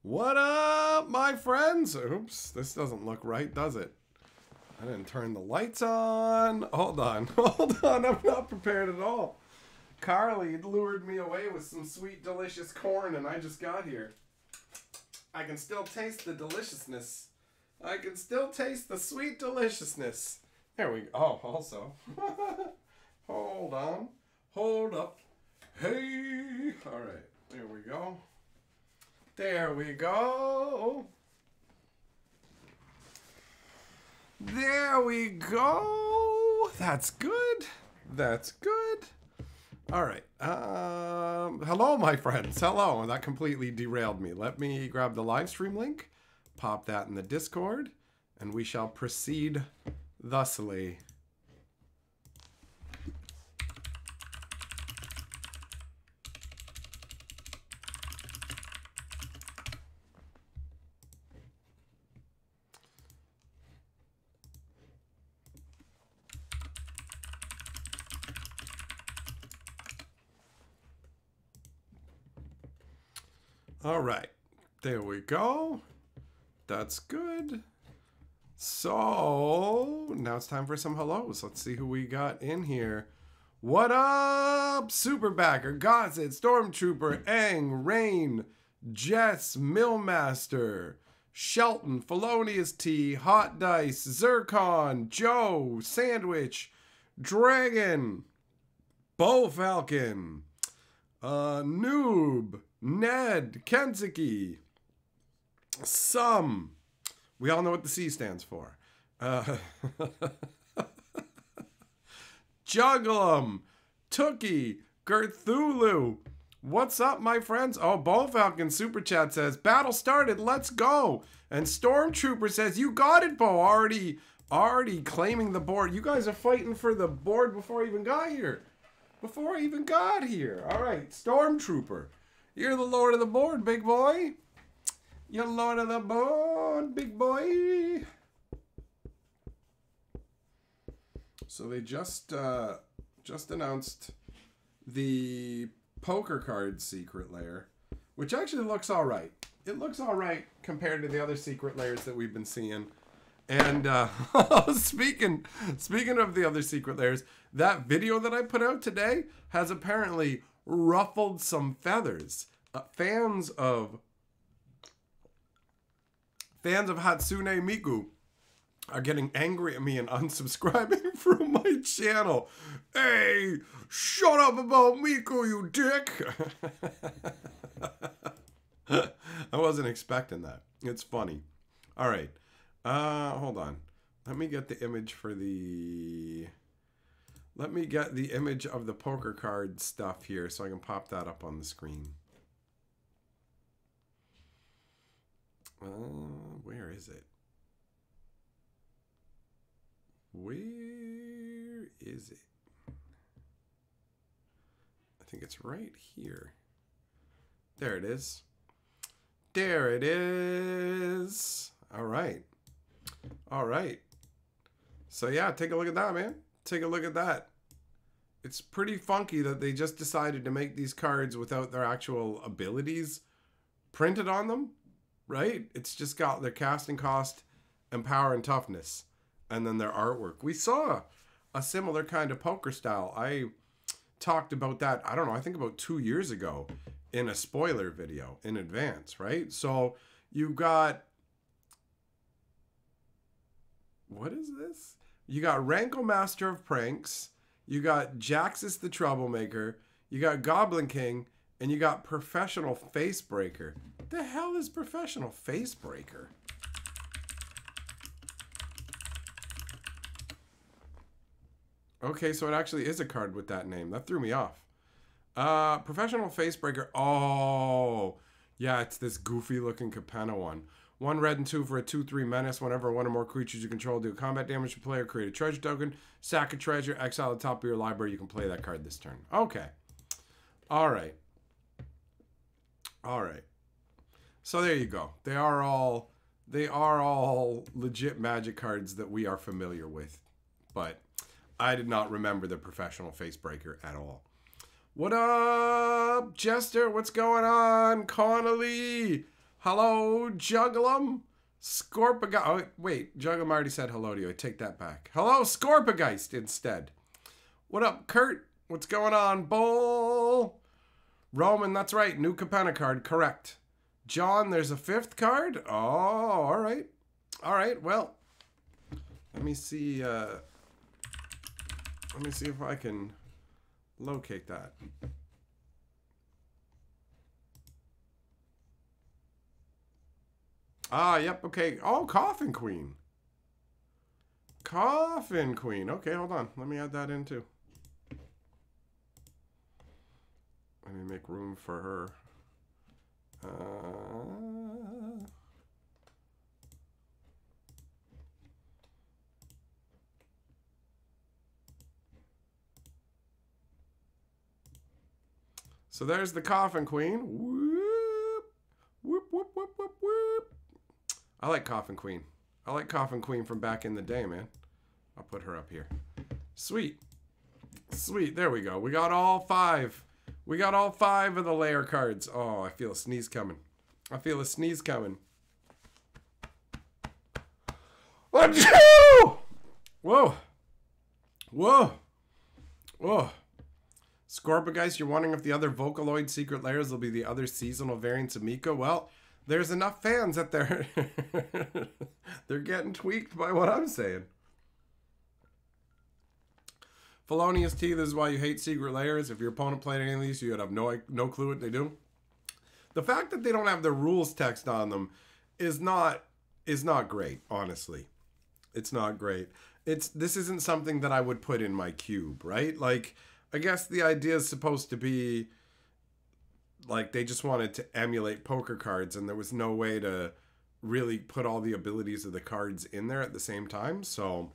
What up, my friends? Oops, this doesn't look right, does it? I didn't turn the lights on. Hold on, hold on. I'm not prepared at all. Carly lured me away with some sweet, delicious corn, and I just got here. I can still taste the deliciousness. I can still taste the sweet deliciousness. There we go. Oh, also. Hold on. Hold up. Hey. All right. There we go. There we go. There we go. That's good. That's good. All right. Hello, my friends. Hello. That completely derailed me. Let me grab the live stream link, pop that in the Discord, and we shall proceed thusly. All right, there we go. That's good. So now it's time for some hellos. Let's see who we got in here. What up, Superbacker, Gossett, Stormtrooper, Aang, Rain, Jess, Millmaster, Shelton, Felonious T, Hot Dice, Zircon, Joe, Sandwich, Dragon, Bo Falcon, Noob, Ned, Kensuke, Some. We all know what the C stands for. Jugglum, Tookie, Gerthulu. What's up, my friends? Oh, Bo Falcon Super Chat says, battle started, let's go. And Stormtrooper says, you got it, Bo. Already claiming the board. You guys are fighting for the board before I even got here. Before I even got here. All right, Stormtrooper. You're the lord of the board, big boy. You're lord of the board, big boy. So they just announced the poker card secret lair, which actually looks all right. It looks all right compared to the other secret lairs that we've been seeing. And speaking of the other secret lairs, that video that I put out today has apparently ruffled some feathers. Fans of Hatsune Miku are getting angry at me and unsubscribing from my channel. Hey, shut up about Miku, you dick! I wasn't expecting that. It's funny. All right. Hold on. Let me get the image for the... Let me get the image of the poker card stuff here so I can pop that up on the screen. Where is it? Where is it? I think it's right here. There it is. There it is. All right. All right. So yeah, take a look at that, man. Take a look at that. It's pretty funky that they just decided to make these cards without their actual abilities printed on them, right? It's just got their casting cost and power and toughness, and then their artwork. We saw a similar kind of poker style. I talked about that, I don't know, I think about 2 years ago in a spoiler video in advance, right? So you got... What is this? You got Rankle Master of Pranks, you got Jaxus the Troublemaker, you got Goblin King, and you got Professional Facebreaker. What the hell is Professional Facebreaker? Okay, so it actually is a card with that name. That threw me off. Professional Facebreaker. Oh, yeah, it's this goofy looking Capenna one. 1 red and 2 for a 2/3 menace. Whenever one or more creatures you control do combat damage to player, create a treasure token, sack a treasure, exile the top of your library. You can play that card this turn. Okay. All right. All right. So there you go. They are all legit Magic cards that we are familiar with. But I did not remember the Professional Facebreaker at all. What up, Jester? What's going on? Connolly. Hello, Jugglum. Scorpigeist. Oh, wait. Jugglum already said hello to you. I take that back. Hello, Scorpigeist instead. What up, Kurt? What's going on, Bull? Roman, that's right. New Capenna card. Correct. John, there's a 5th card? Oh, all right. All right, well. Let me see if I can locate that. Ah, yep, okay. Oh, Coffin Queen. Coffin Queen. Okay, hold on. Let me add that in too. Let me make room for her. So there's the Coffin Queen. Whoop, whoop, whoop, whoop, whoop, whoop. I like Coffin Queen. I like Coffin Queen from back in the day, man. I'll put her up here. Sweet. Sweet. There we go. We got all 5. We got all 5 of the Lair cards. Oh, I feel a sneeze coming. I feel a sneeze coming. Whoa! Whoa. Whoa. Scorpigeist, you're wondering if the other Vocaloid secret layers will be the other seasonal variants of Miko? Well, there's enough fans that they're getting tweaked by what I'm saying. Felonious T, this is why you hate secret layers. If your opponent played any of these, you'd have no clue what they do. The fact that they don't have the rules text on them is not great, honestly. It's not great. This isn't something that I would put in my cube, right? Like, I guess the idea is supposed to be like they just wanted to emulate poker cards and there was no way to really put all the abilities of the cards in there at the same time. So,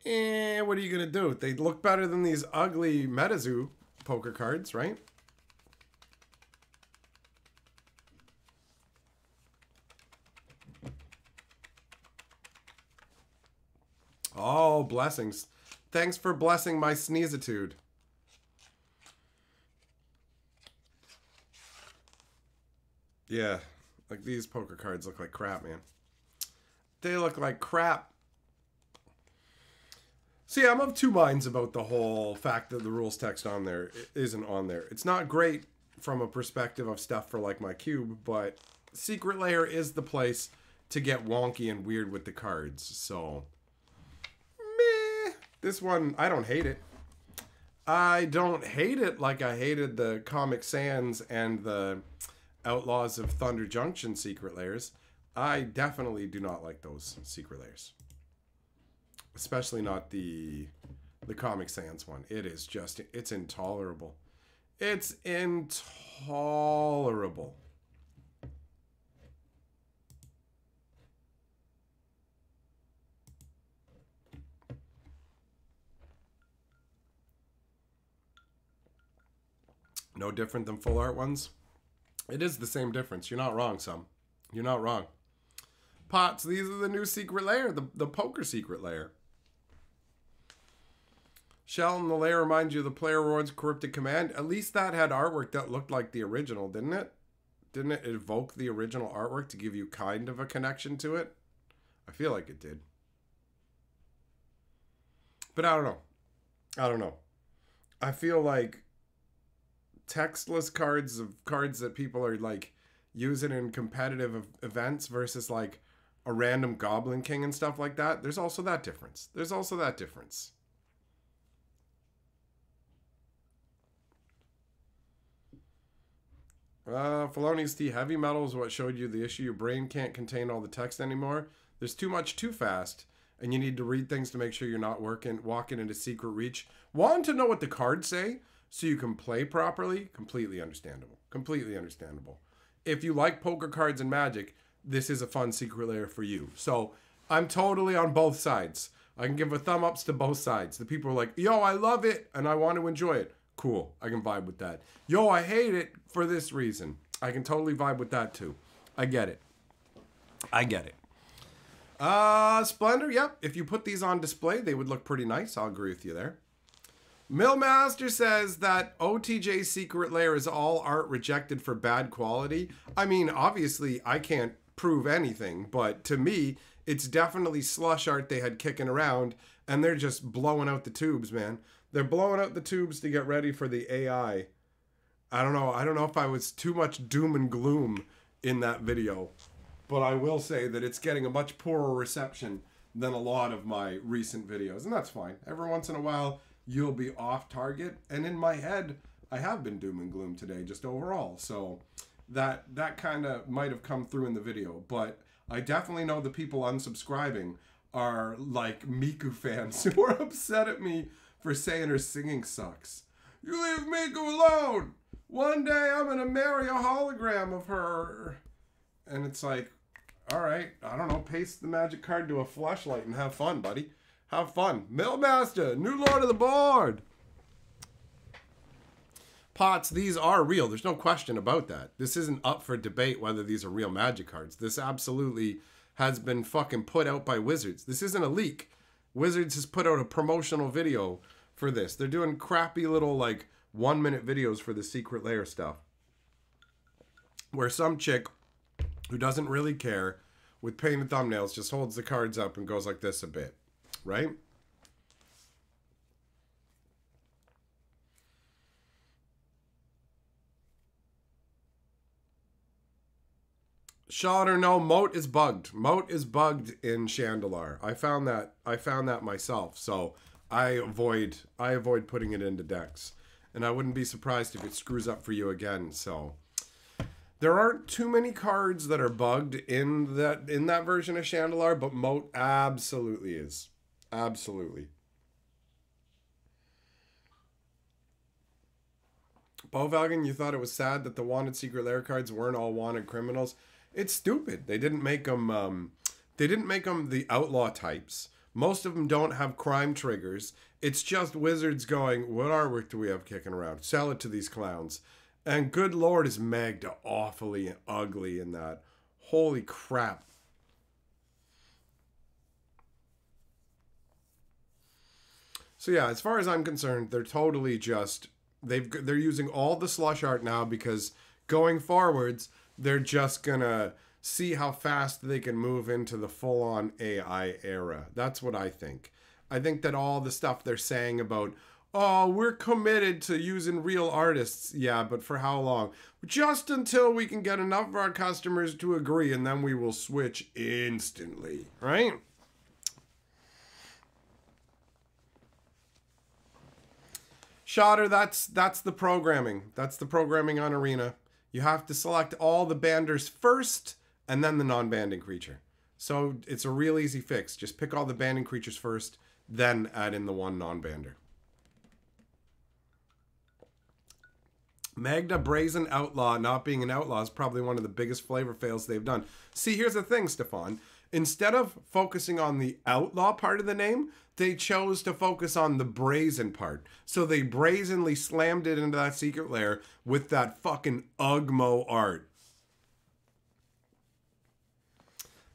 what are you going to do? They look better than these ugly MetaZoo poker cards, right? Oh, blessings. Thanks for blessing my sneezitude. Yeah, like these poker cards look like crap, man. They look like crap. See, I'm of two minds about the whole fact that the rules text on there isn't on there. It's not great from a perspective of stuff for like my cube, but Secret Lair is the place to get wonky and weird with the cards. So, meh. This one, I don't hate it. I don't hate it like I hated the Comic Sans and the Outlaws of Thunder Junction Secret Lairs. I definitely do not like those Secret Lairs. Especially not the Comic Sans one. It is just, it's intolerable. It's intolerable. No different than full art ones. It is the same difference. You're not wrong, Sam. You're not wrong. Pots, these are the new Secret Lair, the poker Secret Lair. Sheldon, the layer reminds you of the Player Rewards Corrupted Command. At least that had artwork that looked like the original, didn't it? Didn't it evoke the original artwork to give you kind of a connection to it? I feel like it did. But I don't know. I don't know. I feel like textless cards of cards that people are like using in competitive events versus like a random Goblin King and stuff like that. There's also that difference. There's also that difference. Felonious T, heavy metal is what showed you the issue. Your brain can't contain all the text anymore. There's too much too fast, and you need to read things to make sure you're not walking into secret reach. Want to know what the cards say so you can play properly? Completely understandable. Completely understandable. If you like poker cards and Magic, this is a fun Secret Lair for you. So I'm totally on both sides. I can give a thumb ups to both sides. The people are like, yo, I love it, and I want to enjoy it. Cool. I can vibe with that. Yo, I hate it for this reason. I can totally vibe with that too. I get it. I get it. Splendor, yep. If you put these on display, they would look pretty nice. I'll agree with you there. Millmaster says that OTJ Secret Lair is all art rejected for bad quality. I mean, obviously, I can't prove anything, but to me, it's definitely slush art they had kicking around, and they're just blowing out the tubes, man. They're blowing out the tubes to get ready for the AI. I don't know. I don't know if I was too much doom and gloom in that video, but I will say that it's getting a much poorer reception than a lot of my recent videos, and that's fine. Every once in a while, you'll be off target, and in my head, I have been doom and gloom today, just overall. So that kind of might have come through in the video, but I definitely know the people unsubscribing are like Miku fans who are upset at me for saying her singing sucks. You leave Miku alone! One day I'm gonna marry a hologram of her. And it's like, alright, I don't know, paste the magic card to a fleshlight and have fun, buddy. Have fun. Millmaster, new lord of the board. Pots, these are real. There's no question about that. This isn't up for debate whether these are real magic cards. This absolutely has been fucking put out by Wizards. This isn't a leak. Wizards has put out a promotional video for this. They're doing crappy little, like, 1-minute videos for the Secret Lair stuff. Where some chick who doesn't really care with painted thumbnails just holds the cards up and goes like this a bit. Right? Shot or no, Moat is bugged. Moat is bugged in Chandelar. I found that myself. So I avoid putting it into decks. And I wouldn't be surprised if it screws up for you again. So there aren't too many cards that are bugged in that version of Chandelar, but Moat absolutely is. Absolutely. Bovalgan, you thought it was sad that the wanted Secret Lair cards weren't all wanted criminals? It's stupid. They didn't make them. They didn't make them the outlaw types. Most of them don't have crime triggers. It's just Wizards going, what artwork do we have kicking around? Sell it to these clowns. And good lord, is Magda awfully ugly in that. Holy crap. So yeah, as far as I'm concerned, they're totally just they're using all the slush art now because going forwards, they're just gonna see how fast they can move into the full-on AI era. That's what I think. I think that all the stuff they're saying about, oh, we're committed to using real artists. Yeah, but for how long? Just until we can get enough of our customers to agree, and then we will switch instantly, right? Shotter, that's the programming. That's the programming on Arena. You have to select all the banders first, and then the non-banding creature. So it's a real easy fix. Just pick all the banding creatures first, then add in the one non-bander. Magda Brazen Outlaw not being an outlaw is probably one of the biggest flavor fails they've done. See, here's the thing, Stefan. Instead of focusing on the outlaw part of the name, they chose to focus on the brazen part. So they brazenly slammed it into that Secret Lair with that fucking Ugmo art.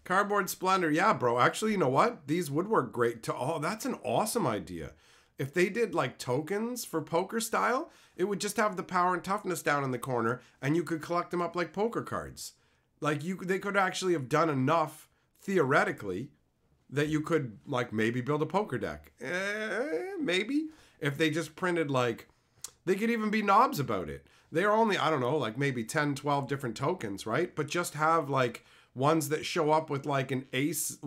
Cardboard Splendor. Yeah, bro. Actually, you know what? These would work great to all. That's an awesome idea. If they did like tokens for poker style, it would just have the power and toughness down in the corner and you could collect them up like poker cards. Like they could actually have done enough theoretically that you could like maybe build a poker deck. Maybe. If they just printed like, they could even be knobs about it. They're only, I don't know, like maybe 10, 12 different tokens, right? But just have like ones that show up with like an ace,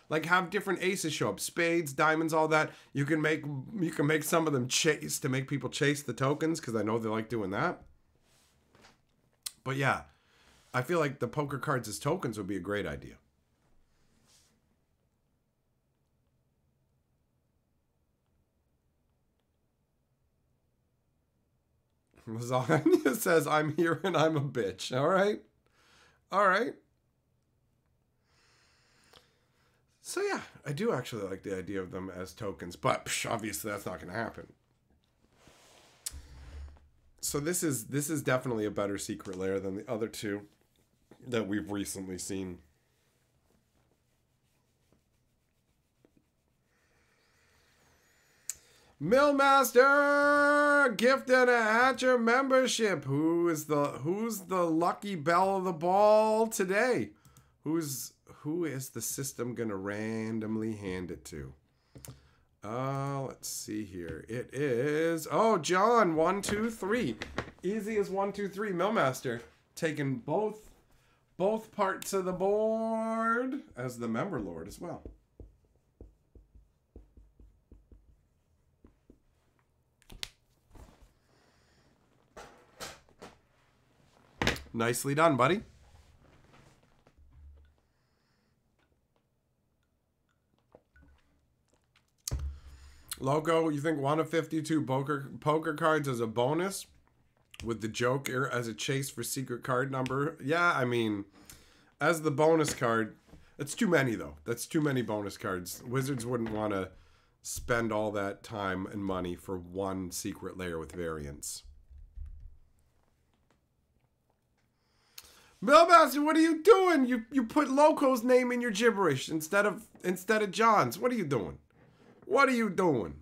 like have different aces show up, spades, diamonds, all that. You can make some of them chase to make people chase the tokens because I know they like doing that. But yeah, I feel like the poker cards as tokens would be a great idea. Lasagna says, I'm here and I'm a bitch. All right. All right. So yeah, I do actually like the idea of them as tokens, but obviously that's not going to happen. So this is definitely a better Secret Lair than the other two that we've recently seen. Millmaster gifted a Hatcher membership. Who's the lucky belle of the ball today? Who is the system gonna randomly hand it to? Let's see here. It is John 1, 2, 3. Easy as 1, 2, 3. Millmaster taking both parts of the board as the member lord as well. Nicely done, buddy. Loco, you think 1 of 52 poker cards as a bonus with the Joker as a chase for secret card number? Yeah, I mean, as the bonus card, it's too many though. That's too many bonus cards. Wizards wouldn't want to spend all that time and money for one secret layer with variants. Millmaster, what are you doing? You put Loco's name in your gibberish instead of John's. What are you doing? What are you doing?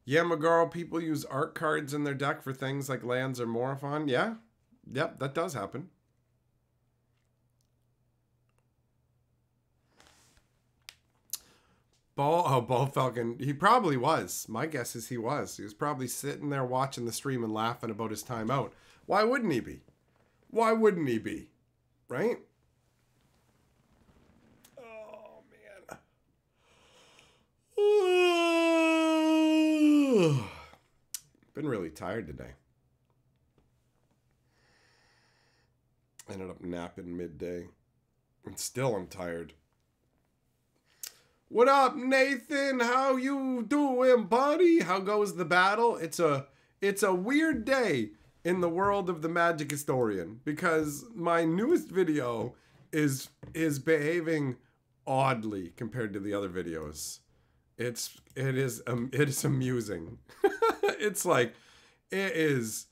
Yeah, Magaro, people use art cards in their deck for things like lands or Morophon. Yeah. Yep, that does happen. Ball Falcon. He probably was. My guess is he was. He was probably sitting there watching the stream and laughing about his time out. Why wouldn't he be? Why wouldn't he be? Right? Oh, man. Been really tired today. Ended up napping midday. And still I'm tired. What up, Nathan? How you doing, buddy? How goes the battle? It's a weird day in the world of the Magic Historian because my newest video is behaving oddly compared to the other videos. It is amusing. It's like it is.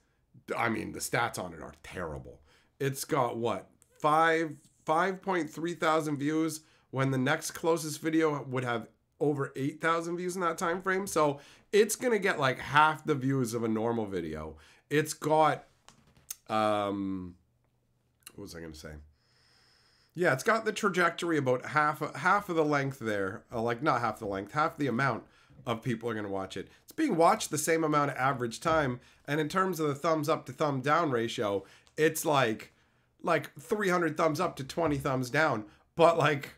I mean, the stats on it are terrible. It's got what 5.3 thousand views when the next closest video would have over 8,000 views in that time frame. So it's gonna get like half the views of a normal video. It's got what was I gonna say? Yeah, it's got the trajectory about half of the length there. Like not half the length, half the amount of people are gonna watch it. It's being watched the same amount of average time, and in terms of the thumbs up to thumb down ratio, it's like 300 thumbs up to 20 thumbs down. But like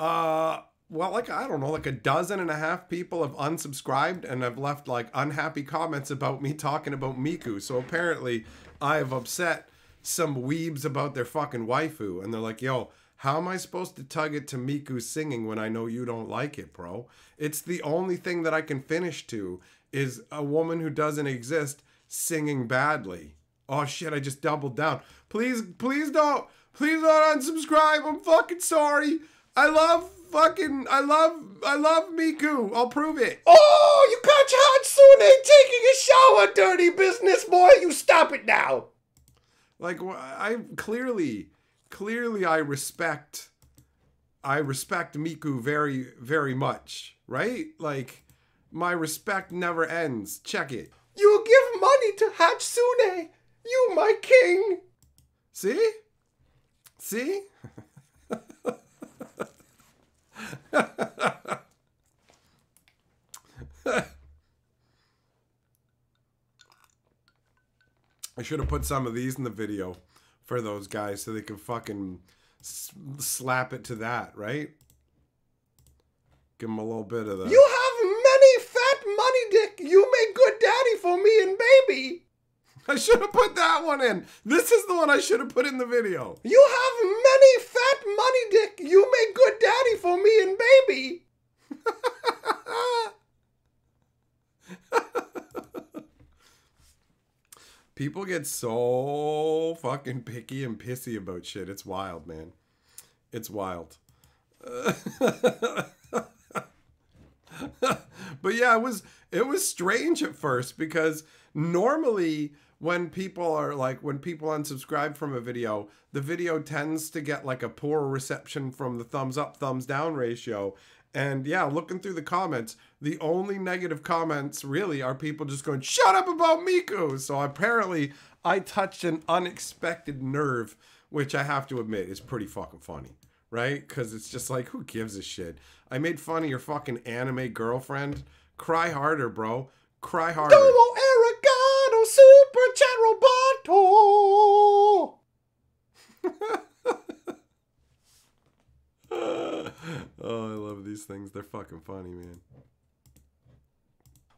well, like, I don't know, like 12.5 people have unsubscribed and have left like unhappy comments about me talking about Miku. So apparently I have upset some weebs about their fucking waifu. And they're like, yo, how am I supposed to tug it to Miku singing when I know you don't like it, bro? It's the only thing that I can finish to is a woman who doesn't exist singing badly. Oh shit, I just doubled down. Please don't unsubscribe. I'm fucking sorry. I love Miku. I'll prove it. Oh, you catch Hatsune taking a shower, dirty business boy. You stop it now. Like, I clearly I respect Miku very, very much, right? Like, my respect never ends. Check it. You give money to Hatsune. You my king. See? See? I should have put some of these in the video for those guys so they could fucking slap it to that, right? Give them a little bit of the... You have many fat money, dick. You make good daddy for me and baby. I should have put that one in. This is the one I should have put in the video. You have many fat money, dick. You make good daddy for me and baby. People get so fucking picky and pissy about shit. It's wild, man. It's wild. But yeah, it was strange at first because normally when people unsubscribe from a video, the video tends to get like a poor reception from the thumbs up, thumbs down ratio. And yeah, looking through the comments, the only negative comments really are people just going, shut up about Miku. So apparently I touched an unexpected nerve, which I have to admit is pretty fucking funny, right? Because it's just like, who gives a shit? I made fun of your fucking anime girlfriend. Cry harder, bro. Cry harder. Domo Arigato Super Chat Roboto. Oh, I love these things. They're fucking funny, man.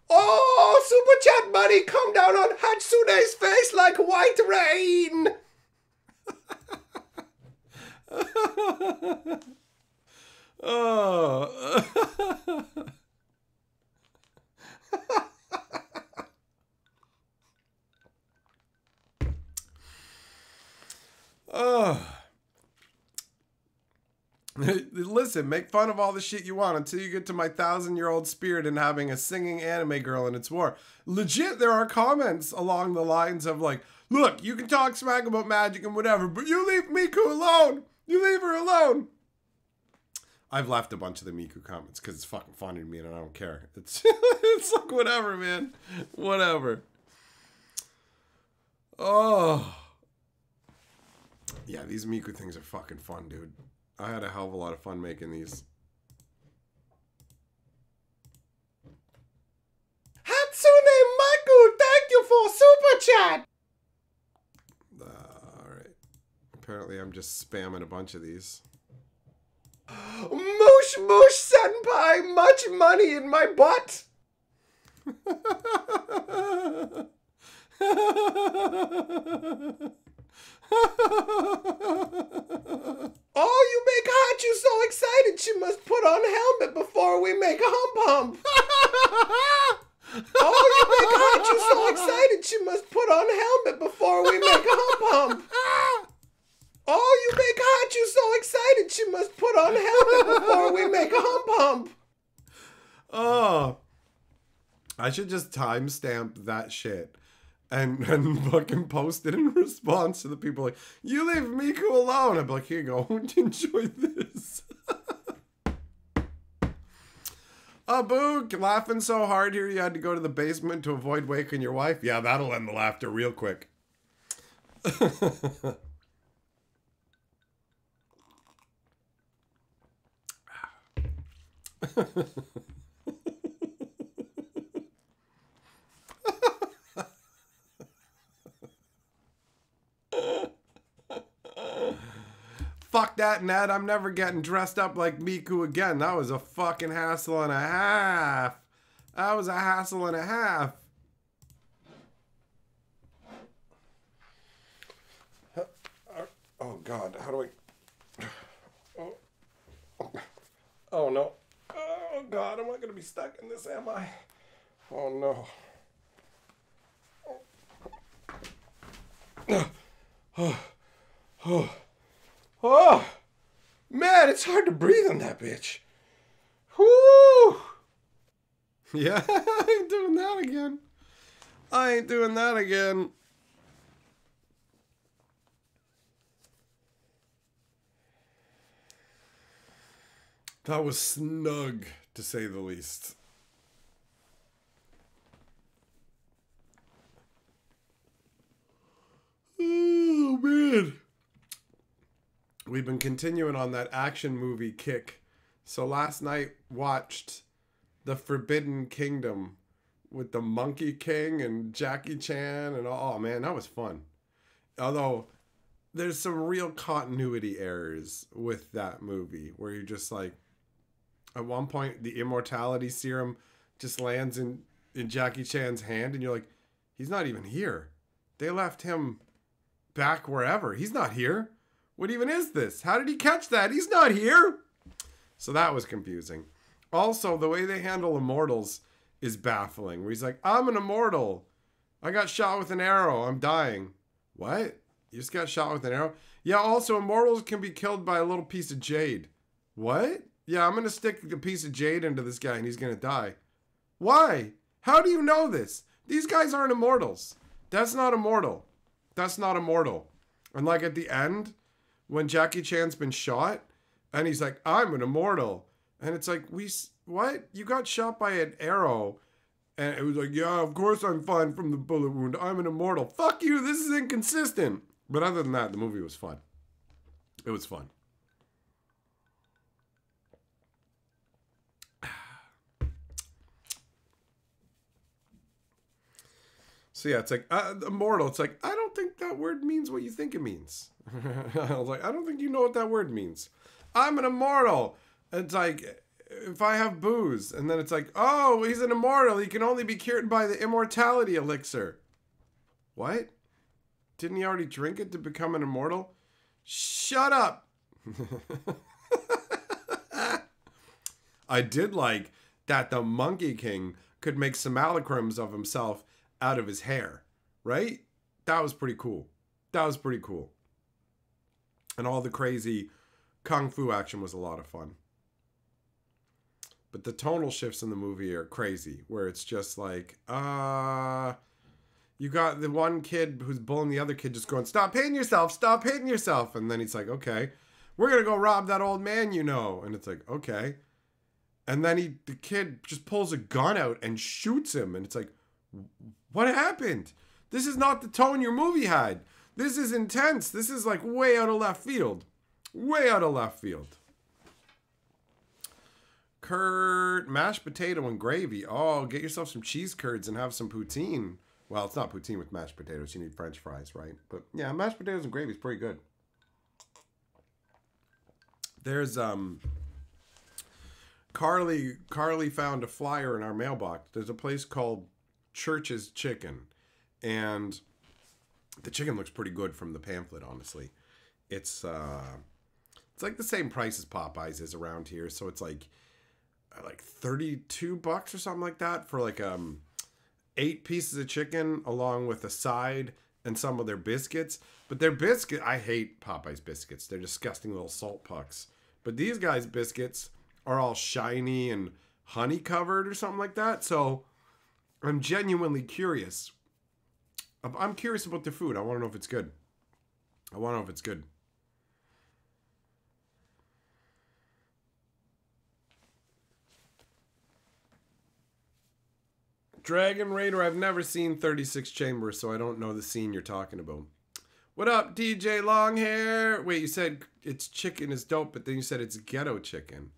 Oh, Super Chat Buddy, come down on Hatsune's face like white rain. Oh. Oh. Listen, make fun of all the shit you want until you get to my 1,000-year-old spirit and having a singing anime girl in its war. Legit, there are comments along the lines of like, look, you can talk smack about magic and whatever, but you leave Miku alone. You leave her alone. I've left a bunch of the Miku comments because it's fucking funny to me and I don't care. It's it's like whatever, man. Whatever. Oh. Yeah, these Miku things are fucking fun, dude. I had a hell of a lot of fun making these. Hatsune Miku, thank you for super chat! Alright. Apparently I'm just spamming a bunch of these. Moosh Moosh Senpai, much money in my butt! Oh, you make Hachu so excited she must put on helmet before we make hump hump. Oh, you make Hachu so excited she must put on helmet before we make hump hump. Oh, you make Hachu so excited she must put on helmet before we make hump hump. Oh, I should just timestamp that shit. And fucking post it in response to the people like, you leave Miku alone. I'm like, here you go, enjoy this. Boo, laughing so hard here you had to go to the basement to avoid waking your wife. Yeah, that'll end the laughter real quick. Fuck that, Ned. I'm never getting dressed up like Miku again. That was a fucking hassle and a half. That was a hassle and a half. Oh, God. How do I... Oh, no. Oh, God. Am I going to be stuck in this, am I? Oh, no. Oh, man, it's hard to breathe on that bitch. Whoo! Yeah, I ain't doing that again. I ain't doing that again. That was snug, to say the least. Oh, man. We've been continuing on that action movie kick. So last night watched The Forbidden Kingdom with the Monkey King and Jackie Chan and oh man, that was fun. Although there's some real continuity errors with that movie where you're just like, at one point the immortality serum just lands in Jackie Chan's hand and you're like, he's not even here. They left him back wherever. He's not here. What even is this? How did he catch that? He's not here. So that was confusing. Also, the way they handle immortals is baffling. Where he's like, I'm an immortal. I got shot with an arrow. I'm dying. What? You just got shot with an arrow? Yeah, also, immortals can be killed by a little piece of jade. What? Yeah, I'm going to stick a piece of jade into this guy and he's going to die. Why? How do you know this? These guys aren't immortals. That's not immortal. That's not immortal. And like at the end, when Jackie Chan's been shot, and he's like, I'm an immortal. And it's like, what? You got shot by an arrow. And it was like, yeah, of course I'm fine from the bullet wound. I'm an immortal. Fuck you, this is inconsistent. But other than that, the movie was fun. It was fun. So yeah, it's like, immortal. It's like, I don't think that word means what you think it means. I was like, I don't think you know what that word means. I'm an immortal. It's like, if I have booze, and then it's like, oh, he's an immortal. He can only be cured by the immortality elixir. What? Didn't he already drink it to become an immortal? Shut up. I did like that the Monkey King could make simulacrums of himself out of his hair, right? That was pretty cool. That was pretty cool. And all the crazy kung fu action was a lot of fun. But the tonal shifts in the movie are crazy, where it's just like, you got the one kid who's bullying the other kid just going, stop hitting yourself, stop hitting yourself. And then he's like, okay, we're going to go rob that old man, you know. And it's like, okay. And then the kid just pulls a gun out and shoots him. And it's like, what happened? This is not the tone your movie had. This is intense. This is like way out of left field. Way out of left field. Curd, mashed potato and gravy. Oh, get yourself some cheese curds and have some poutine. Well, it's not poutine with mashed potatoes. You need French fries, right? But yeah, mashed potatoes and gravy is pretty good. There's Carly found a flyer in our mailbox. There's a place called Church's Chicken, and the chicken looks pretty good from the pamphlet, honestly. It's like the same price as Popeyes is around here, so it's like $32 or something like that for like 8 pieces of chicken along with a side and some of their biscuits. But their biscuit, I hate Popeyes biscuits. They're disgusting little salt pucks. But these guys' biscuits are all shiny and honey covered or something like that. So I'm genuinely curious. I'm curious about the food. I want to know if it's good. I want to know if it's good. Dragon Raider, I've never seen 36 Chambers, so I don't know the scene you're talking about. What up, DJ Longhair? Wait, you said it's chicken is dope, but then you said it's ghetto chicken.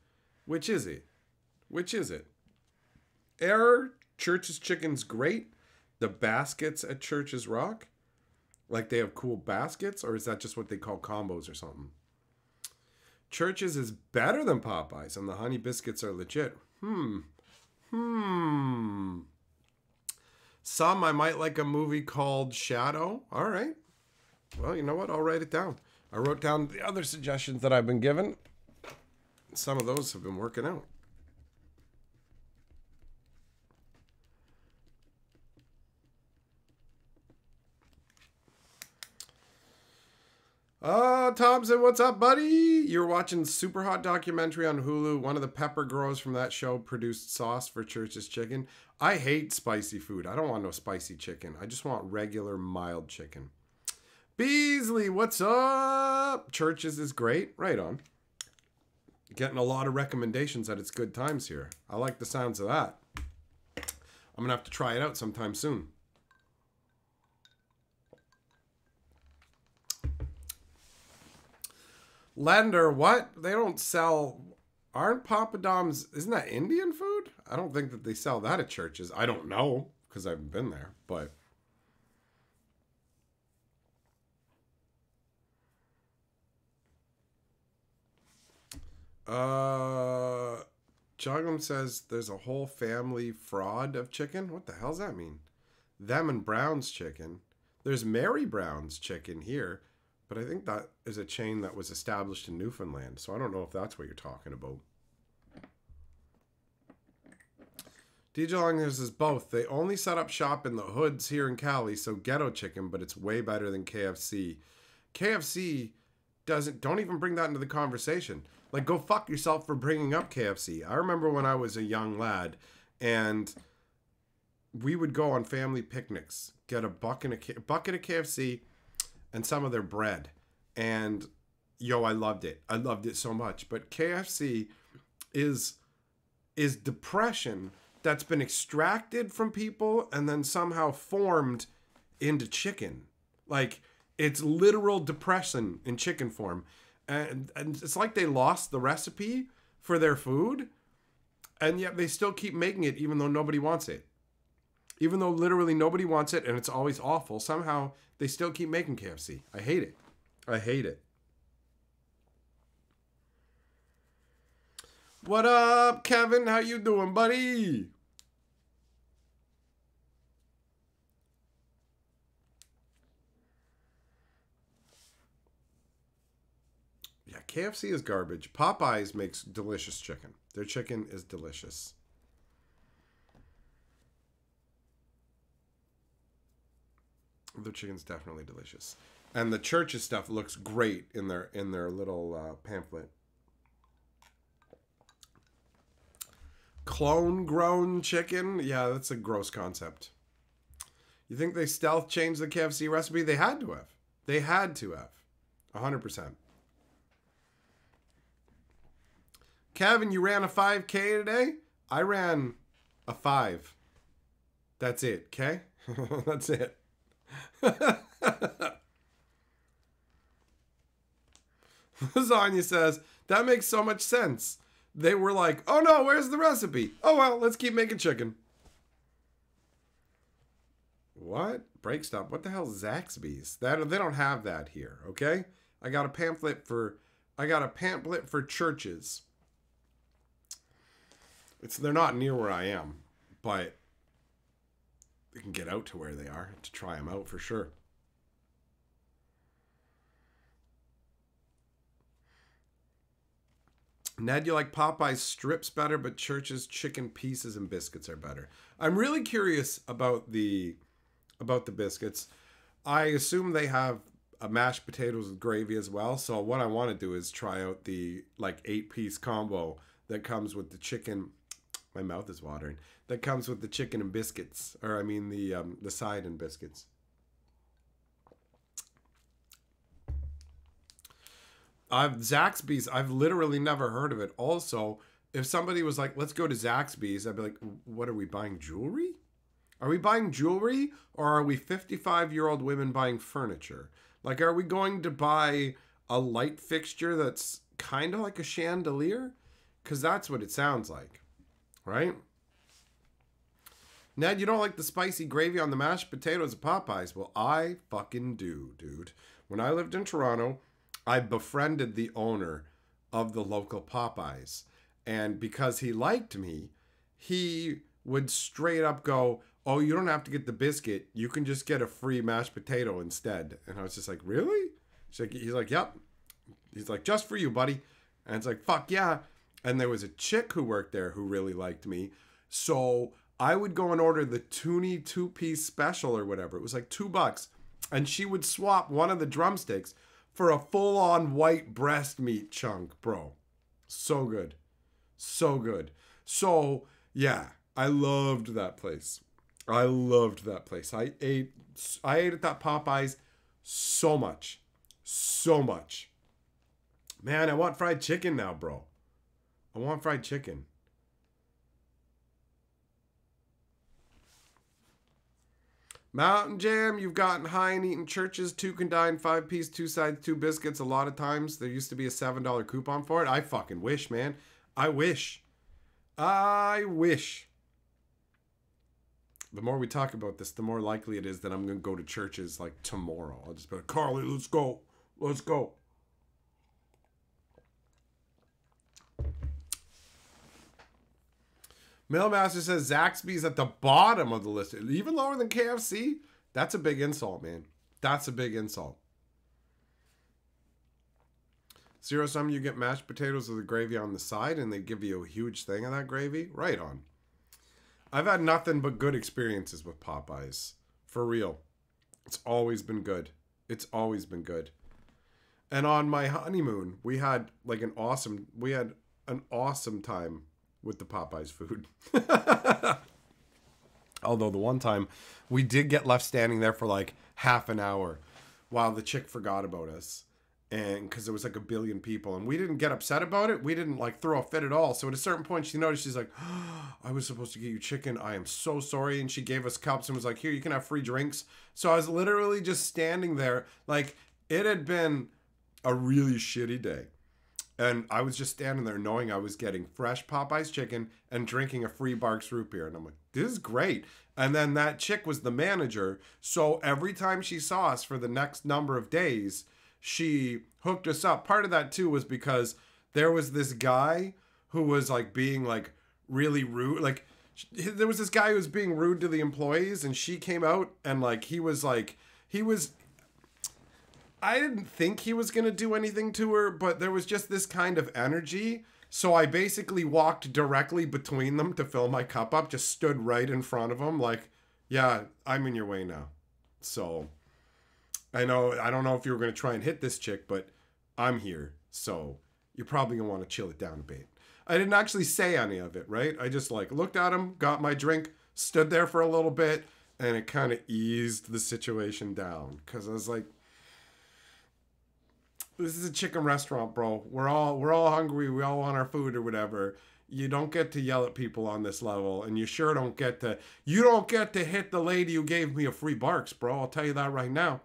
Which is it? Which is it? Error, Church's Chicken's great. The baskets at Church's rock? Like they have cool baskets? Or is that just what they call combos or something? Church's is better than Popeyes, and the honey biscuits are legit. Some, I might like a movie called Shadow. All right. Well, you know what? I'll write it down. I wrote down the other suggestions that I've been given. Some of those have been working out. Thompson, what's up, buddy? You're watching Super Hot documentary on Hulu. One of the pepper growers from that show produced sauce for Church's Chicken. I hate spicy food. I don't want no spicy chicken. I just want regular, mild chicken. Beasley, what's up? Church's is great. Right on. Getting a lot of recommendations at its good times here. I like the sounds of that. I'm going to have to try it out sometime soon. Lender, what? They don't sell... Aren't papadums... Isn't that Indian food? I don't think that they sell that at Church's. I don't know, because I haven't been there, but... Joglum says there's a whole family fraud of chicken. What the hell does that mean? Them and Brown's Chicken. There's Mary Brown's Chicken here, but I think that is a chain that was established in Newfoundland, so I don't know if that's what you're talking about. DJ Long says both. They only set up shop in the hoods here in Cali, so ghetto chicken, but it's way better than KFC. KFC don't even bring that into the conversation. Like, go fuck yourself for bringing up KFC. I remember when I was a young lad, and we would go on family picnics, get a bucket of KFC and some of their bread. And, yo, I loved it. I loved it so much. But KFC is depression that's been extracted from people and then somehow formed into chicken. Like, it's literal depression in chicken form. And it's like they lost the recipe for their food, and yet they still keep making it even though nobody wants it. Even though literally nobody wants it and it's always awful, somehow they still keep making KFC. I hate it. I hate it. What up, Kevin? How you doing, buddy? Yeah, KFC is garbage. Popeyes makes delicious chicken. Their chicken is delicious. Their chicken's definitely delicious. And the Church's stuff looks great in their little pamphlet. Clone grown chicken? Yeah, that's a gross concept. You think they stealth changed the KFC recipe? They had to have. They had to have. 100%. Kevin, you ran a 5K today? I ran a 5. That's it, okay? That's it. Lasagna says, that makes so much sense. They were like, oh no, where's the recipe? Oh well, let's keep making chicken. What? Break stop. What the hell is Zaxby's? They don't have that here, okay? I got a pamphlet for Church's. They're not near where I am, but they can get out to where they are to try them out for sure. Ned, you like Popeye's strips better, but Church's chicken pieces and biscuits are better. I'm really curious about the biscuits. I assume they have mashed potatoes with gravy as well. So what I want to do is try out the like 8-piece combo that comes with the chicken. My mouth is watering. That comes with the chicken and biscuits, or I mean the side and biscuits. Zaxby's, I've literally never heard of it. Also, if somebody was like, let's go to Zaxby's, I'd be like, what are we buying, jewelry? Are we buying jewelry, or are we 55-year-old women buying furniture? Like, are we going to buy a light fixture that's kind of like a chandelier? Because that's what it sounds like, right? Ned, you don't like the spicy gravy on the mashed potatoes at Popeyes? Well, I fucking do, dude. When I lived in Toronto, I befriended the owner of the local Popeyes. And because he liked me, he would straight up go, oh, you don't have to get the biscuit. You can just get a free mashed potato instead. And I was just like, really? He's like, yep. He's like, just for you, buddy. And it's like, fuck yeah. And there was a chick who worked there who really liked me. So I would go and order the Toonie 2-piece special or whatever. It was like $2. And she would swap one of the drumsticks for a full-on white breast meat chunk, bro. So good. So good. So, yeah, I loved that place. I loved that place. I ate at that Popeyes so much. So much. Man, I want fried chicken now, bro. I want fried chicken. Mountain Jam, you've gotten high and eaten Church's 2 can dine 5-piece, 2 sides, 2 biscuits. A lot of times there used to be a $7 coupon for it. I fucking wish, man. I wish. I wish. The more we talk about this, the more likely it is that I'm going to go to Church's like tomorrow. I'll just be like, Carly, let's go. Let's go. Millmaster says Zaxby's at the bottom of the list. Even lower than KFC? That's a big insult, man. That's a big insult. Zero Sum, you get mashed potatoes with the gravy on the side and they give you a huge thing of that gravy? Right on. I've had nothing but good experiences with Popeyes. For real. It's always been good. It's always been good. And on my honeymoon, we had like an awesome time with the Popeyes food. Although the one time we did get left standing there for like half an hour while the chick forgot about us. And because there was like a billion people, and we didn't get upset about it. We didn't like throw a fit at all. So at a certain point, she noticed, she's like, oh, I was supposed to get you chicken. I am so sorry. And she gave us cups and was like, here, you can have free drinks. So I was literally just standing there. Like, it had been a really shitty day. And I was just standing there knowing I was getting fresh Popeye's chicken and drinking a free Barks root beer. And I'm like, this is great. And then that chick was the manager. So every time she saw us for the next number of days, she hooked us up. Part of that too was because there was this guy who was like being like really rude. Like there was this guy who was being rude to the employees, and she came out and like I didn't think he was going to do anything to her, but there was just this kind of energy. So I basically walked directly between them to fill my cup up, just stood right in front of him like, yeah, I'm in your way now. So I don't know if you were going to try and hit this chick, but I'm here. So you're probably going to want to chill it down a bit. I didn't actually say any of it, right? I just like looked at him, got my drink, stood there for a little bit, and it kind of eased the situation down. Because I was like, this is a chicken restaurant, bro. We're all hungry. We all want our food or whatever. You don't get to yell at people on this level, and you sure don't get to hit the lady who gave me a free Barks, bro. I'll tell you that right now.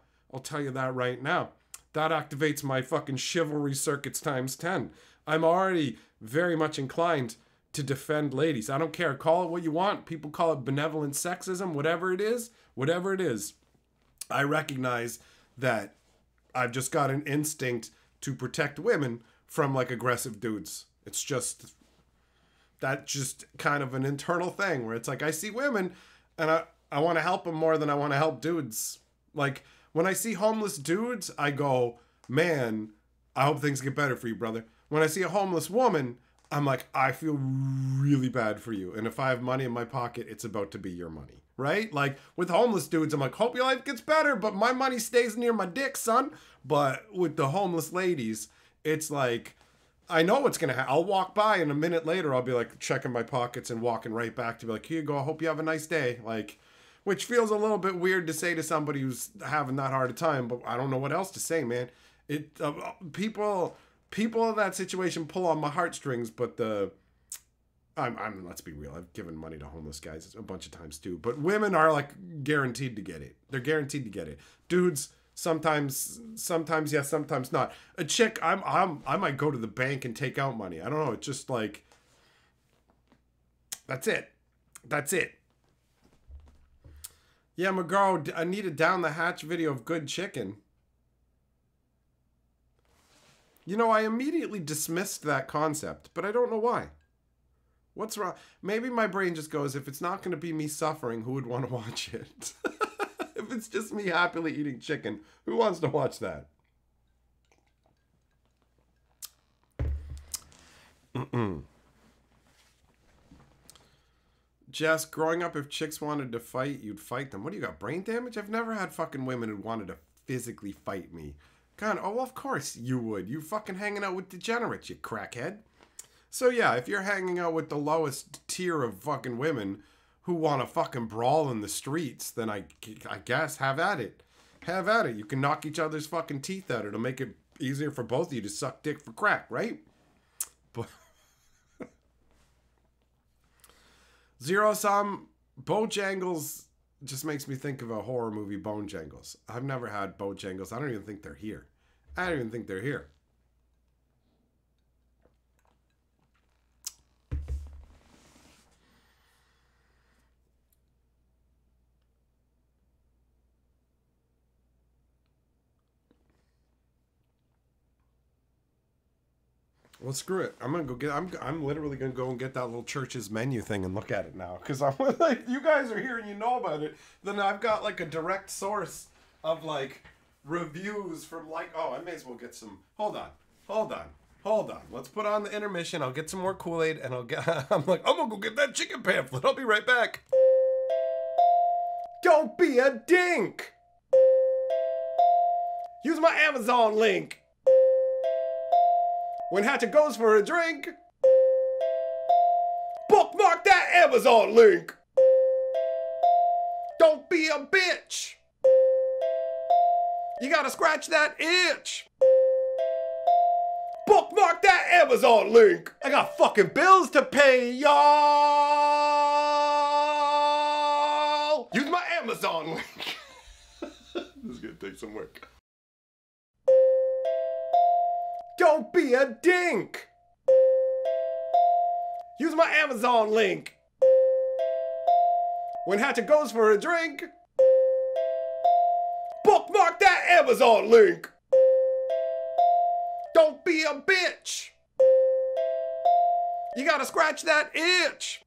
That activates my fucking chivalry circuits times 10. I'm already very much inclined to defend ladies. I don't care. Call it what you want. People call it benevolent sexism, whatever it is. I recognize that I've just got an instinct to protect women from like aggressive dudes. It's just, that's just kind of an internal thing where it's like, I see women and I want to help them more than I want to help dudes. Like when I see homeless dudes, I go, man, I hope things get better for you, brother. When I see a homeless woman, I'm like, I feel really bad for you. And if I have money in my pocket, it's about to be your money, right? Like with homeless dudes, I'm like, hope your life gets better, but my money stays near my dick, son. But with the homeless ladies, it's like, I know what's going to happen. I'll walk by and a minute later, I'll be like checking my pockets and walking right back to be like, here you go. I hope you have a nice day. Like, which feels a little bit weird to say to somebody who's having that hard a time, but I don't know what else to say, man. People in that situation pull on my heartstrings, but let's be real. I've given money to homeless guys a bunch of times too, but women are like guaranteed to get it. They're guaranteed to get it. Dudes, sometimes yes, sometimes not. A chick, I might go to the bank and take out money. I don't know. It's just like, that's it. Yeah, McGraw, I need a down the hatch video of good chicken. You know, I immediately dismissed that concept, but I don't know why. What's wrong? Maybe my brain just goes, if it's not going to be me suffering, who would want to watch it? If it's just me happily eating chicken, who wants to watch that? Jess, growing up, if chicks wanted to fight, you'd fight them. What do you got, brain damage? I've never had fucking women who wanted to physically fight me. God, oh, of course you would. You fucking hanging out with degenerates, you crackhead. So yeah, if you're hanging out with the lowest tier of fucking women who want to fucking brawl in the streets, then I guess have at it. Have at it. You can knock each other's fucking teeth out. It'll make it easier for both of you to suck dick for crack, right? But Zero Sum, Bojangles just makes me think of a horror movie, Bojangles. I've never had Bojangles. I don't even think they're here. Well, screw it. I'm gonna go get. I'm literally gonna go and get that little Church's menu thing and look at it now, because I'm like, you guys are here and you know about it. Then I've got like a direct source of like reviews from like. Oh, I may as well get some. Hold on. Let's put on the intermission. I'll get some more Kool-Aid and I'll get. I'm gonna go get that chicken pamphlet. I'll be right back. Don't be a dink. Use my Amazon link. When Hatcher goes for a drink, bookmark that Amazon link. Don't be a bitch. You gotta scratch that itch. Bookmark that Amazon link. I got fucking bills to pay, y'all. Use my Amazon link. This is gonna take some work. Don't be a dink. Use my Amazon link. When Hatchet goes for a drink, bookmark that Amazon link. Don't be a bitch. You gotta scratch that itch.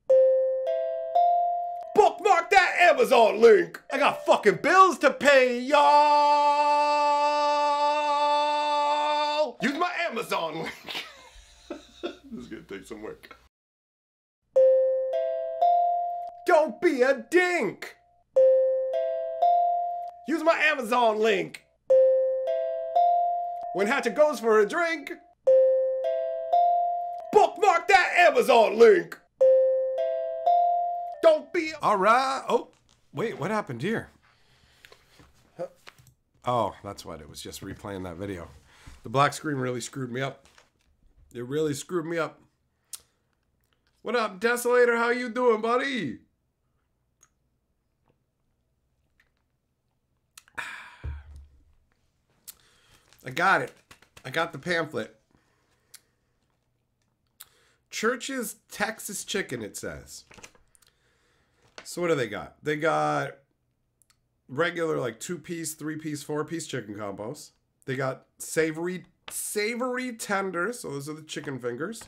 Bookmark that Amazon link. I got fucking bills to pay, y'all. Use my Amazon link. This is gonna take some work. Don't be a dink. Use my Amazon link. When Hatchet goes for a drink, bookmark that Amazon link. Don't be. All right. Oh, wait, what happened here? Oh, that's what it was, just replaying that video. The black screen really screwed me up. It really screwed me up. What up, Desolator? How you doing, buddy? I got it. I got the pamphlet. Church's Texas Chicken, it says. So what do they got? They got regular like 2-piece, 3-piece, 4-piece chicken combos. They got savory tenders. So those are the chicken fingers.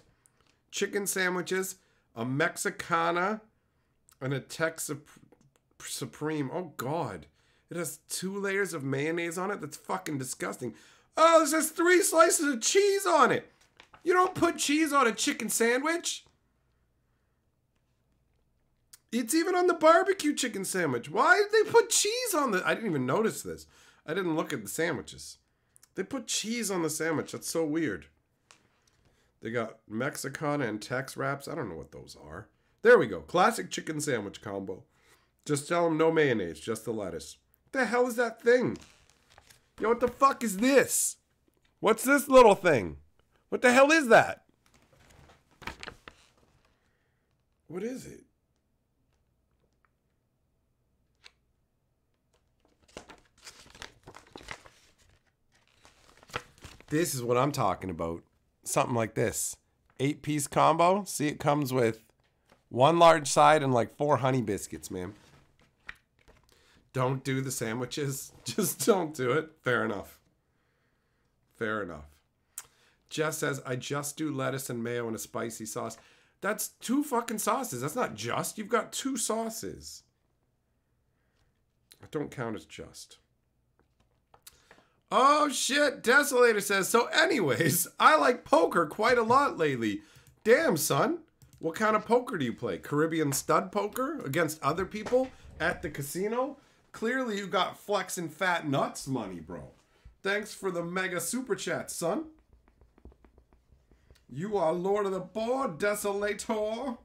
Chicken sandwiches, a Mexicana, and a Tex Supreme. Oh God. It has 2 layers of mayonnaise on it. That's fucking disgusting. Oh, there's just 3 slices of cheese on it. You don't put cheese on a chicken sandwich. It's even on the barbecue chicken sandwich. Why did they put cheese on the... I didn't even notice this. I didn't look at the sandwiches. They put cheese on the sandwich. That's so weird. They got Mexicana and Tex wraps. I don't know what those are. There we go. Classic chicken sandwich combo. Just tell them no mayonnaise, just the lettuce. What the hell is that thing? Yo, what the fuck is this? What's this little thing? What the hell is that? What is it? This is what I'm talking about. Something like this. 8-piece combo. See, it comes with 1 large side and like 4 honey biscuits, man. Don't do the sandwiches. Just don't do it. Fair enough. Fair enough. Jess says, I just do lettuce and mayo and a spicy sauce. That's 2 fucking sauces. That's not just. You've got 2 sauces. I don't count as just. Oh shit. Desolator says, so anyways, I like poker quite a lot lately. Damn, son. What kind of poker do you play? Caribbean stud poker against other people at the casino? Clearly you got flexing fat nuts money, bro. Thanks for the mega super chat, son. You are Lord of the Board, Desolator.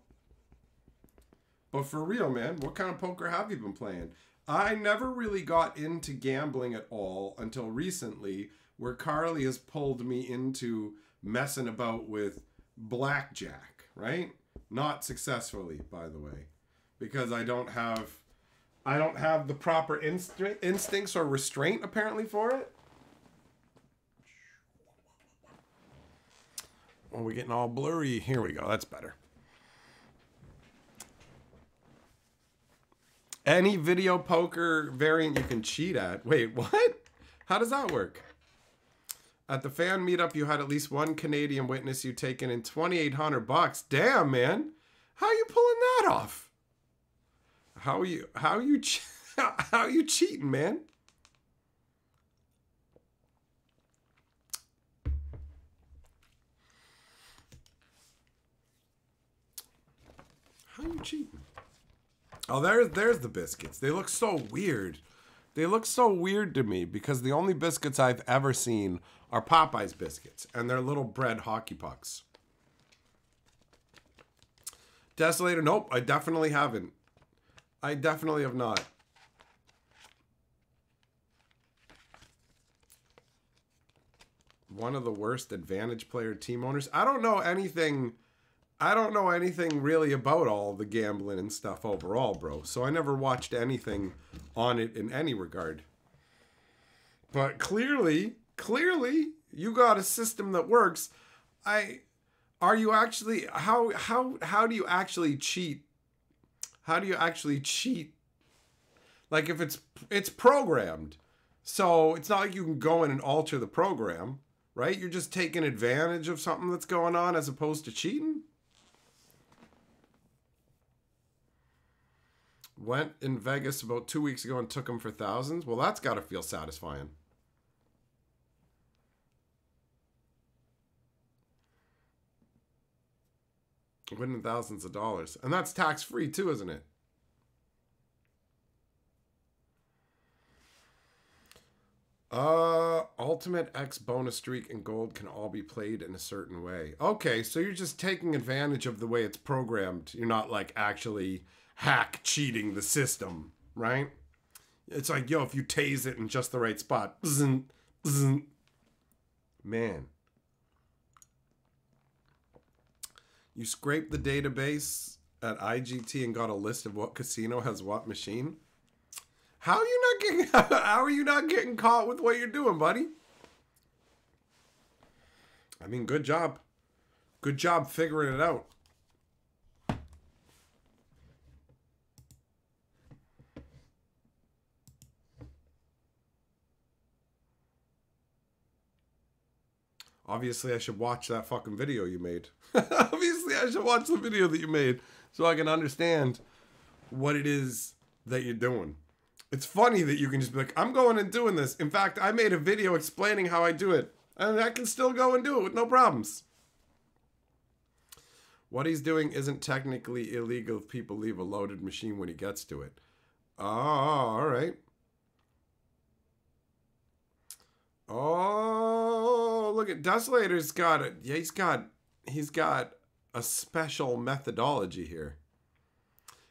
But for real, man, what kind of poker have you been playing? I never really got into gambling at all until recently, where Carly has pulled me into messing about with blackjack, right? Not successfully, by the way, because I don't have the proper instincts or restraint, apparently, for it. Oh, we're getting all blurry. Here we go. That's better. Any video poker variant you can cheat at. Wait, what? How does that work? At the fan meetup, you had at least 1 Canadian witness you taken in $2,800. Damn, man. How are you pulling that off? How are you cheating, man? How are you cheating? Oh, there's the biscuits. They look so weird. They look so weird to me because the only biscuits I've ever seen are Popeye's biscuits, and they're little bread hockey pucks. Desolator, nope, I definitely haven't. I definitely have not. one of the worst advantage player team owners. I don't know anything really about all the gambling and stuff overall, bro. So I never watched anything on it in any regard. But clearly, you got a system that works. Are you actually, how do you actually cheat? How do you actually cheat? Like if it's programmed. So it's not like you can go in and alter the program, right? You're just taking advantage of something that's going on as opposed to cheating. Went in Vegas about 2 weeks ago and took them for thousands. Well, that's got to feel satisfying. Winning thousands of dollars. And that's tax-free too, isn't it? Ultimate X bonus streak and gold can all be played in a certain way. Okay, so you're just taking advantage of the way it's programmed. You're not like actually hack cheating the system, right? It's like, yo, if you tase it in just the right spot. Bzz, bzz. Man. You scraped the database at IGT and got a list of what casino has what machine? How are you not getting caught with what you're doing, buddy? I mean, good job. Good job figuring it out. Obviously, I should watch that fucking video you made. Obviously, I should watch the video that you made so I can understand what it is that you're doing. It's funny that you can just be like, I'm going and doing this. In fact, I made a video explaining how I do it. And I can still go and do it with no problems. What he's doing isn't technically illegal if people leave a loaded machine when he gets to it. Oh, all right. Oh, look at Desolator's got it. Yeah, he's got a special methodology here.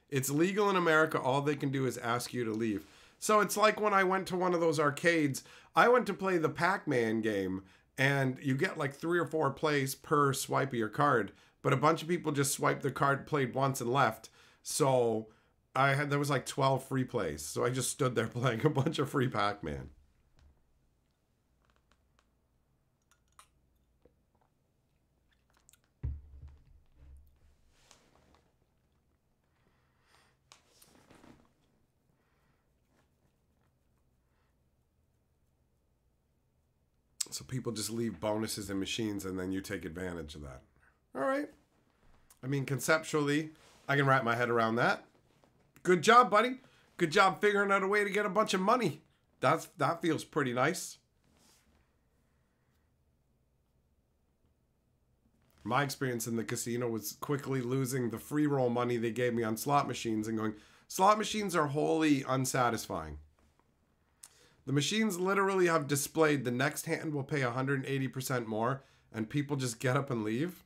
It's legal in America. All they can do is ask you to leave. So it's like when I went to one of those arcades, I went to play the Pac-Man game, and you get like 3 or 4 plays per swipe of your card, but a bunch of people just swiped their card, played once, and left. So there was like 12 free plays. So I just stood there playing a bunch of free Pac-Man. So people just leave bonuses in machines and then you take advantage of that. All right. I mean, conceptually, I can wrap my head around that. Good job, buddy. Good job figuring out a way to get a bunch of money. That feels pretty nice. My experience in the casino was quickly losing the free roll money they gave me on slot machines and going, slot machines are wholly unsatisfying. The machines literally have displayed the next hand will pay 180% more, and people just get up and leave.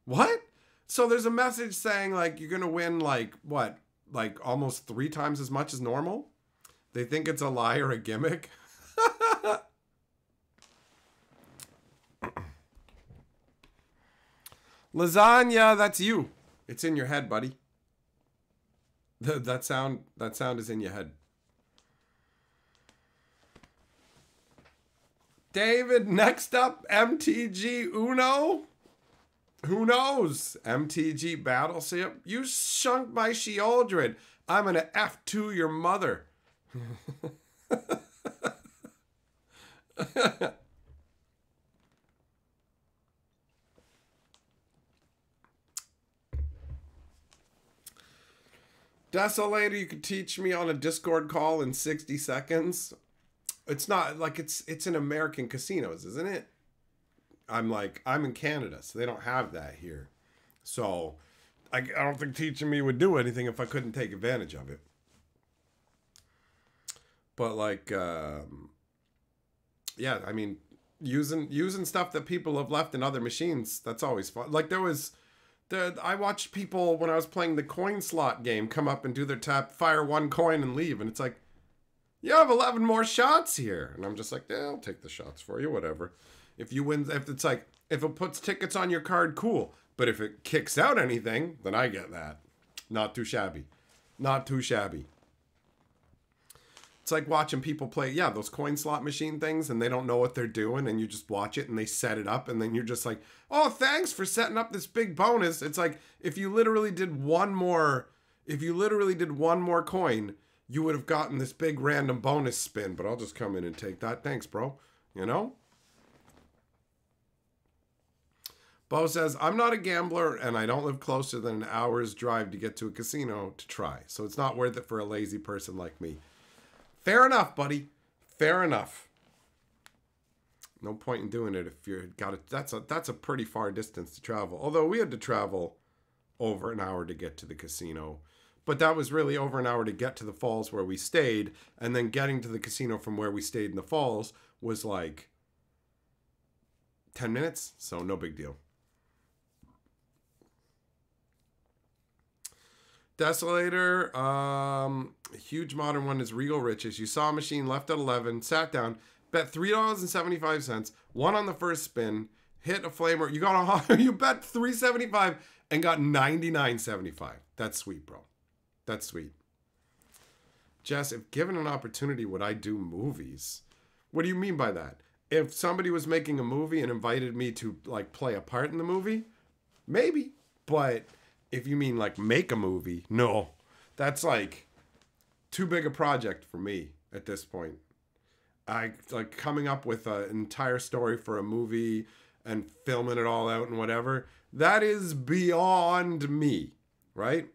What? So there's a message saying like you're going to win like what? Like almost 3 times as much as normal? They think it's a lie or a gimmick? Lasagna, that's you. It's in your head, buddy. That sound is in your head. David, next up, MTG Uno? Who knows? MTG Battleship? You shunk my Sheoldred. I'm gonna F2 your mother. Desolator, you could teach me on a Discord call in 60 seconds. It's not like it's in American casinos, isn't it? I'm in Canada, so they don't have that here. So I don't think teaching me would do anything if I couldn't take advantage of it. But like, yeah, I mean, using stuff that people have left in other machines, that's always fun. Like I watched people when I was playing the coin slot game come up and do their tap, fire 1 coin and leave. And it's like, You have 11 more shots here. And I'm just like, yeah, I'll take the shots for you, whatever. If you win, if it's like, if it puts tickets on your card, cool. But if it kicks out anything, then I get that. Not too shabby. Not too shabby. It's like watching people play, yeah, those coin slot machine things, and they don't know what they're doing, and you just watch it, and they set it up, and then you're just like, oh, thanks for setting up this big bonus. It's like, if you literally did one more coin, you would have gotten this big random bonus spin, but I'll just come in and take that. Thanks, bro. You know? Bo says, I'm not a gambler, and I don't live closer than an hour's drive to get to a casino to try, so it's not worth it for a lazy person like me. Fair enough, buddy. Fair enough. No point in doing it if you're got it. That's a pretty far distance to travel. Although we had to travel over an hour to get to the casino. But that was really over an hour to get to the falls where we stayed. And then getting to the casino from where we stayed in the falls was like 10 minutes. So no big deal. Desolator, huge modern one is Regal Riches. You saw a machine left at 11, sat down, bet $3.75, won on the first spin, hit a flamer. You got you bet $3.75 and got $99.75. That's sweet, bro. That's sweet. Jess, if given an opportunity, would I do movies? What do you mean by that? If somebody was making a movie and invited me to like play a part in the movie, maybe, but if you mean like make a movie, no. That's like too big a project for me at this point. I like coming up with an entire story for a movie and filming it all out and whatever. That is beyond me, right?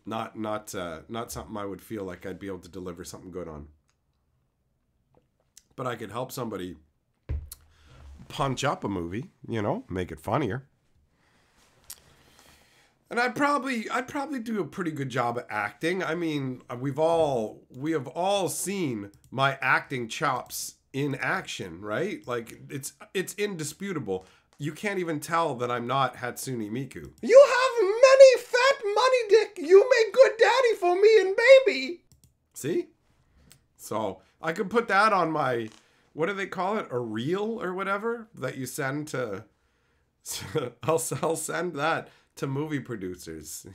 Not something I would feel like I'd be able to deliver something good on. But I could help somebody punch up a movie, you know, make it funnier. And I'd probably do a pretty good job at acting. I mean, we have all seen my acting chops in action, right? Like it's indisputable. You can't even tell that I'm not Hatsune Miku. You have many fat money dick. You make good daddy for me and baby. See? So I could put that on my, what do they call it? A reel or whatever that you send to, I'll send that to movie producers.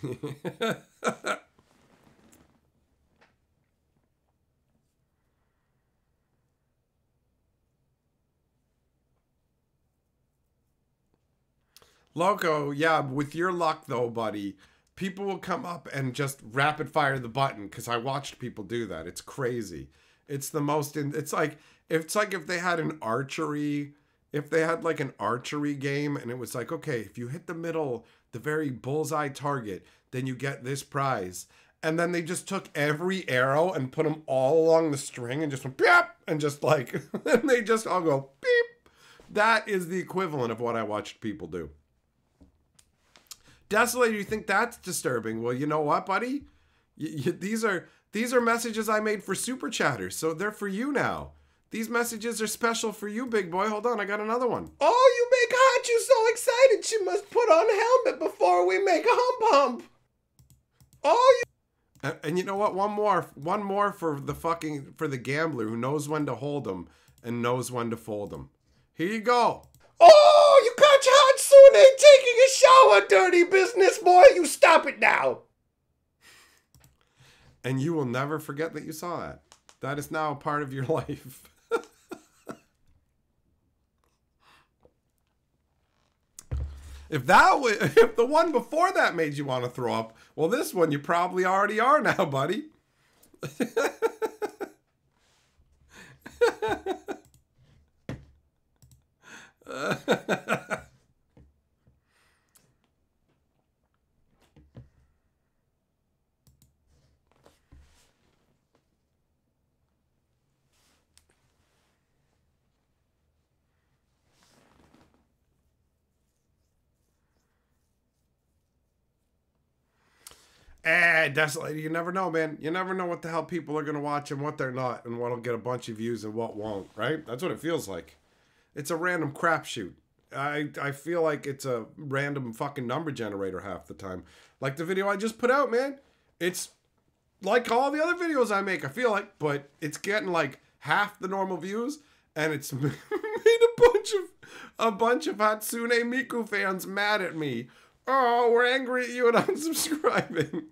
Loco, yeah, with your luck though, buddy, people will come up and just rapid fire the button because I watched people do that. It's crazy. It's the most, it's like if they had an archery, if they had like an archery game and it was like, okay, if you hit the middle, the very bullseye target, then you get this prize. And then they just took every arrow and put them all along the string and just went, beep, and just like, and they just all go, beep. That is the equivalent of what I watched people do. Desolator, you think that's disturbing? Well, you know what, buddy? These are messages I made for Super Chatters, so they're for you now. These messages are special for you, big boy. Hold on, I got another one. Oh, you make Hachu so excited she must put on a helmet before we make a hump. Oh, you... And you know what? One more for the gambler who knows when to hold them and knows when to fold them. Here you go. Oh, you catch Hatsune taking a shower, dirty business boy. You stop it now. And you will never forget that you saw that. That is now a part of your life. If the one before that made you want to throw up, well, this one you probably already are now, buddy. Desolator, you never know, man. You never know what the hell people are going to watch and what they're not, and what'll get a bunch of views and what won't, right? That's what it feels like. It's a random crapshoot. I feel like it's a random fucking number generator half the time. Like the video I just put out, man. It's like all the other videos I make, I feel like, but it's getting like half the normal views, and it's made a bunch of Hatsune Miku fans mad at me. Oh, we're angry at you and unsubscribing.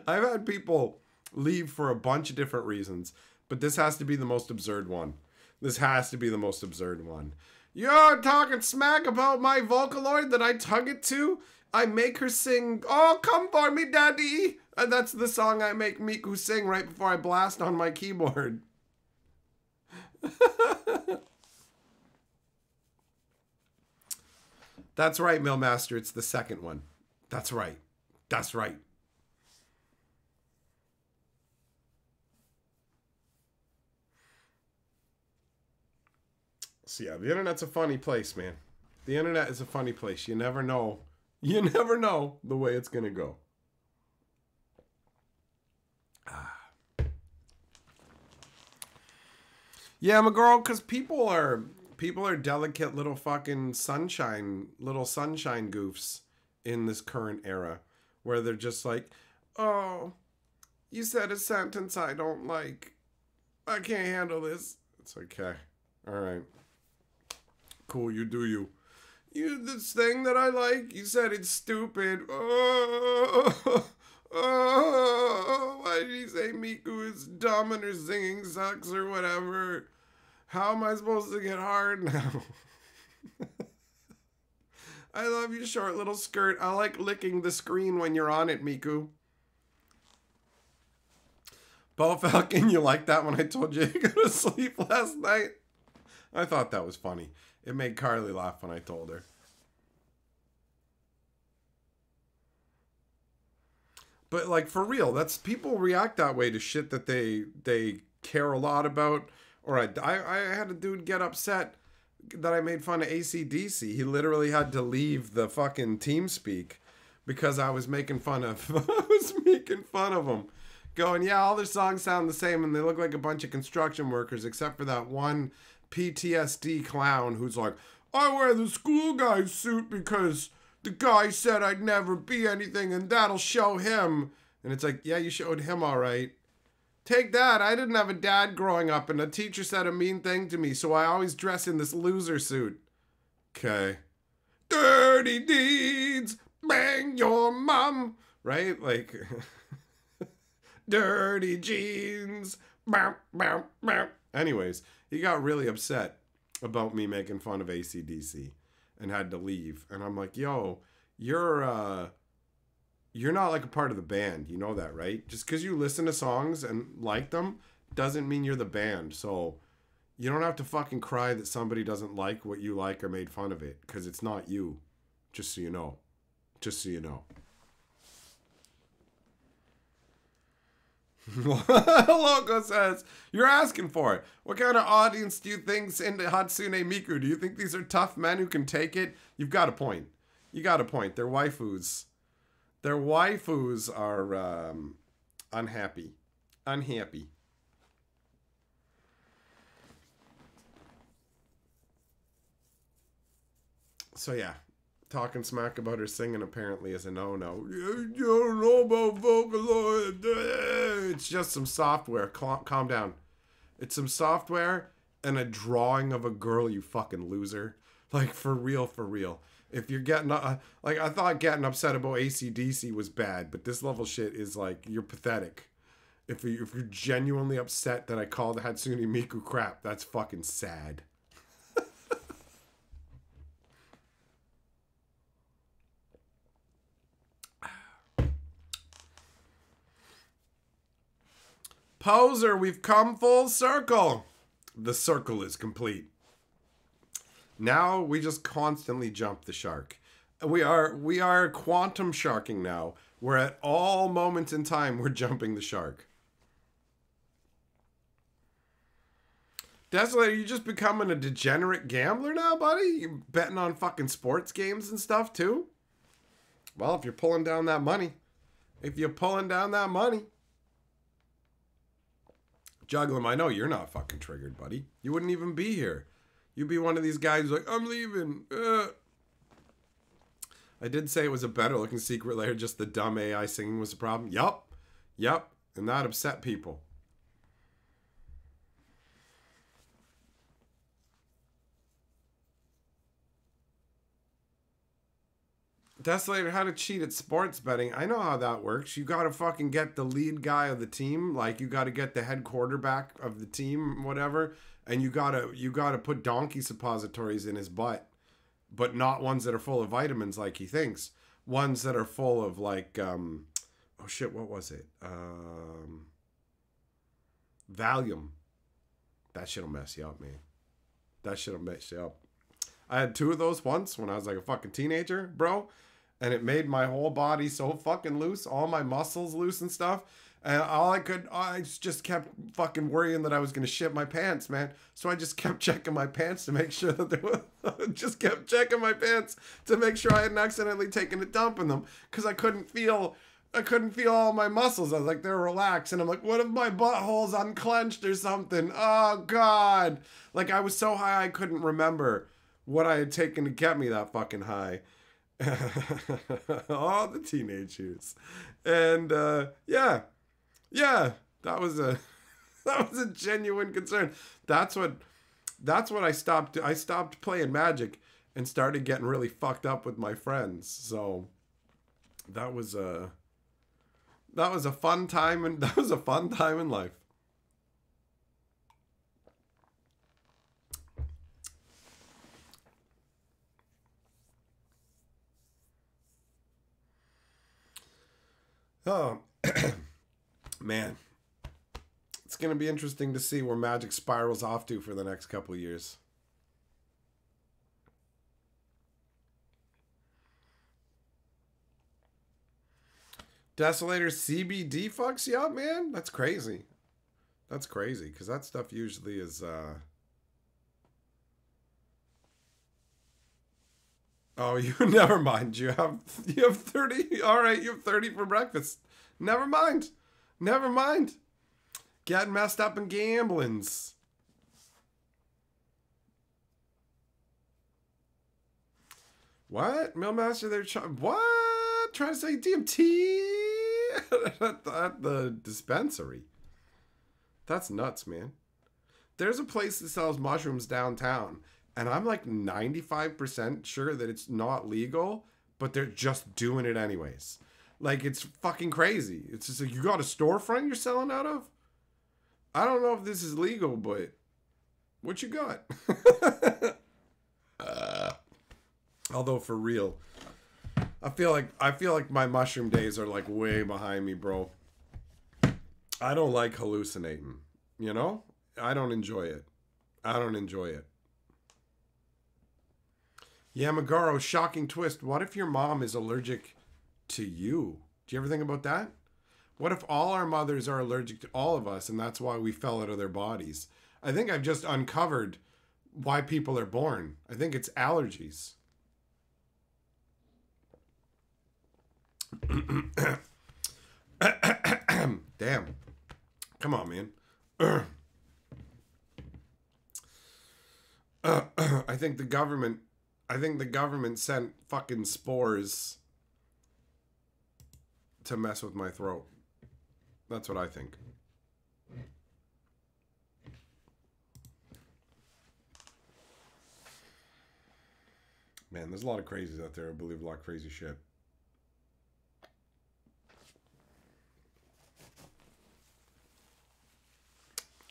I've had people leave for a bunch of different reasons, but this has to be the most absurd one. This has to be the most absurd one. You're talking smack about my Vocaloid that I tug it to? I make her sing, "Oh, come for me, daddy." And that's the song I make Miku sing right before I blast on my keyboard. That's right, Millmaster. It's the second one. That's right. That's right. So yeah, the internet's a funny place, man. The internet is a funny place. You never know. You never know the way it's gonna go. Yeah, my girl, because people are delicate little fucking sunshine goofs in this current era, where they're just like, oh, you said a sentence I don't like. I can't handle this. It's okay. All right. Cool, you do you. This thing that I like, you said it's stupid. Oh, why did you say Miku is dumb and her singing sucks or whatever? How am I supposed to get hard now? I love your short little skirt. I like licking the screen when you're on it, Miku. Bo Falcon, you like that when I told you to go to sleep last night? I thought that was funny. It made Carly laugh when I told her. But like for real, that's people react that way to shit that they care a lot about. Or I had a dude get upset that I made fun of AC/DC. He literally had to leave the fucking TeamSpeak because I was making fun of him. Going, yeah, all their songs sound the same and they look like a bunch of construction workers except for that one PTSD clown who's like, I wear the school guy's suit because the guy said I'd never be anything and that'll show him. And it's like, yeah, you showed him all right. Take that. I didn't have a dad growing up and a teacher said a mean thing to me, so I always dress in this loser suit. Okay. Dirty deeds, bang your mom. Right? Like, dirty jeans. Bow, bow, bow. Anyways, he got really upset about me making fun of AC/DC and had to leave. And I'm like, yo, you're not like a part of the band. You know that, right? Just because you listen to songs and like them doesn't mean you're the band. So you don't have to fucking cry that somebody doesn't like what you like or made fun of it, because it's not you. Just so you know. Just so you know. Loco says, you're asking for it. What kind of audience do you think's into Hatsune Miku? Do you think these are tough men who can take it? You've got a point. You got a point. They're waifus. Their waifus are unhappy. Unhappy. So yeah, talking smack about her singing apparently is a no-no. You don't know about Vocaloid. It's just some software. Calm down. It's some software and a drawing of a girl, you fucking loser. Like, for real, for real. If you're getting, like, I thought getting upset about AC/DC was bad, but this level shit is like, you're pathetic. If you're genuinely upset that I called Hatsune Miku crap, that's fucking sad. Poser, we've come full circle. The circle is complete. Now we just constantly jump the shark. We are quantum sharking now. We're at all moments in time we're jumping the shark. Desolator, you just becoming a degenerate gambler now, buddy? You betting on fucking sports games and stuff too? Well, if you're pulling down that money. If you're pulling down that money. Jugglim, I know you're not fucking triggered, buddy. You wouldn't even be here. You'd be one of these guys who's like, I'm leaving. I did say it was a better looking secret lair, just the dumb AI singing was the problem. Yup. Yep, and that upset people. Desolator, how to cheat at sports betting. I know how that works. You gotta fucking get the lead guy of the team. Like, you gotta get the head quarterback of the team, whatever. And you gotta put donkey suppositories in his butt. But not ones that are full of vitamins like he thinks. Ones that are full of like, oh shit, what was it? Valium. That shit'll mess you up, man. That shit'll mess you up. I had 2 of those once when I was like a fucking teenager, bro. And it made my whole body so fucking loose, all my muscles loose and stuff. And I just kept fucking worrying that I was going to shit my pants, man. So I just kept checking my pants to make sure that there was, just kept checking my pants to make sure I hadn't accidentally taken a dump in them. Because I couldn't feel all my muscles. I was like, they're relaxed. And I'm like, what if my butthole's unclenched or something? Oh, God. Like, I was so high I couldn't remember what I had taken to get me that fucking high. All the teenage years. And yeah, that was a genuine concern. That's what I stopped playing Magic and started getting really fucked up with my friends. So that was a fun time, and that was a fun time in life. Oh, man. It's going to be interesting to see where Magic spirals off to for the next couple of years. Desolator CBD fucks you up, man? That's crazy. That's crazy, because that stuff usually is... Oh, you never mind. You have 30. All right, you have 30 for breakfast. Never mind. Never mind. Getting messed up in gamblings. What? Millmaster, they're what? Trying to say DMT at the dispensary. That's nuts, man. There's a place that sells mushrooms downtown. And I'm like 95% sure that it's not legal, but they're just doing it anyways. Like, it's fucking crazy. It's just like, you got a storefront you're selling out of? I don't know if this is legal, but what you got? Although, for real, I feel like my mushroom days are like way behind me, bro. I don't like hallucinating, you know? I don't enjoy it. I don't enjoy it. Yamagaro, shocking twist. What if your mom is allergic to you? Do you ever think about that? What if all our mothers are allergic to all of us and that's why we fell out of their bodies? I think I've just uncovered why people are born. I think it's allergies. Damn. Come on, man. I think the government sent fucking spores to mess with my throat. That's what I think. Man, there's a lot of crazies out there who believe a lot of crazy shit.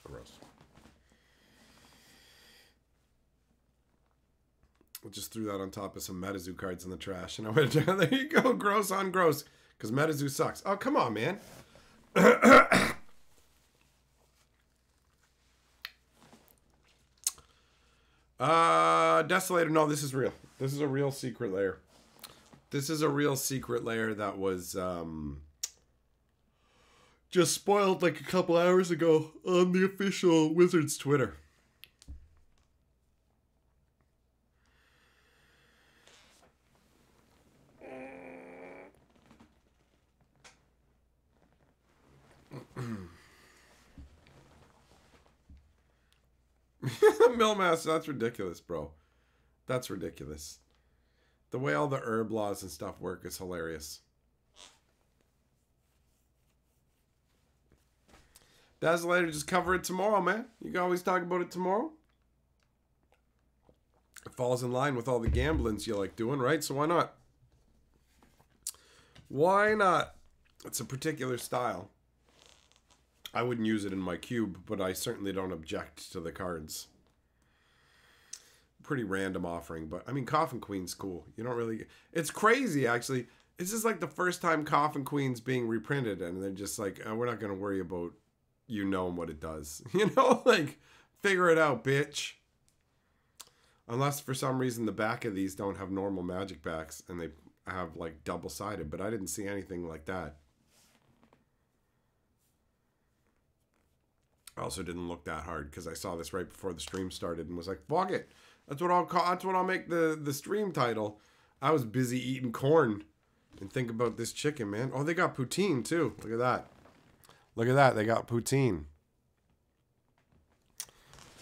Gross. I just threw that on top of some MetaZoo cards in the trash, and I went, there you go, gross on gross, because MetaZoo sucks. Oh, come on, man. Desolator, no, this is real. This is a real secret lair. This is a real secret lair that was just spoiled like a couple hours ago on the official Wizards Twitter. Millmaster, that's ridiculous, bro. That's ridiculous. The way all the herb laws and stuff work is hilarious. Desolator, just cover it tomorrow, man. You can always talk about it tomorrow. It falls in line with all the gamblings you like doing, right? So why not? Why not? It's a particular style. I wouldn't use it in my cube, but I certainly don't object to the cards. Pretty random offering, but I mean, Coffin Queen's cool. You don't really... It's crazy, actually. This is like the first time Coffin Queen's being reprinted, and they're just like, oh, we're not going to worry about you knowing what it does. You know, like, figure it out, bitch. Unless for some reason the back of these don't have normal magic backs, and they have like double-sided, but I didn't see anything like that. I also didn't look that hard because I saw this right before the stream started and was like, fuck it. That's what I'll make the stream title. I was busy eating corn and think about this chicken, man. Oh, they got poutine too. Look at that. Look at that. They got poutine.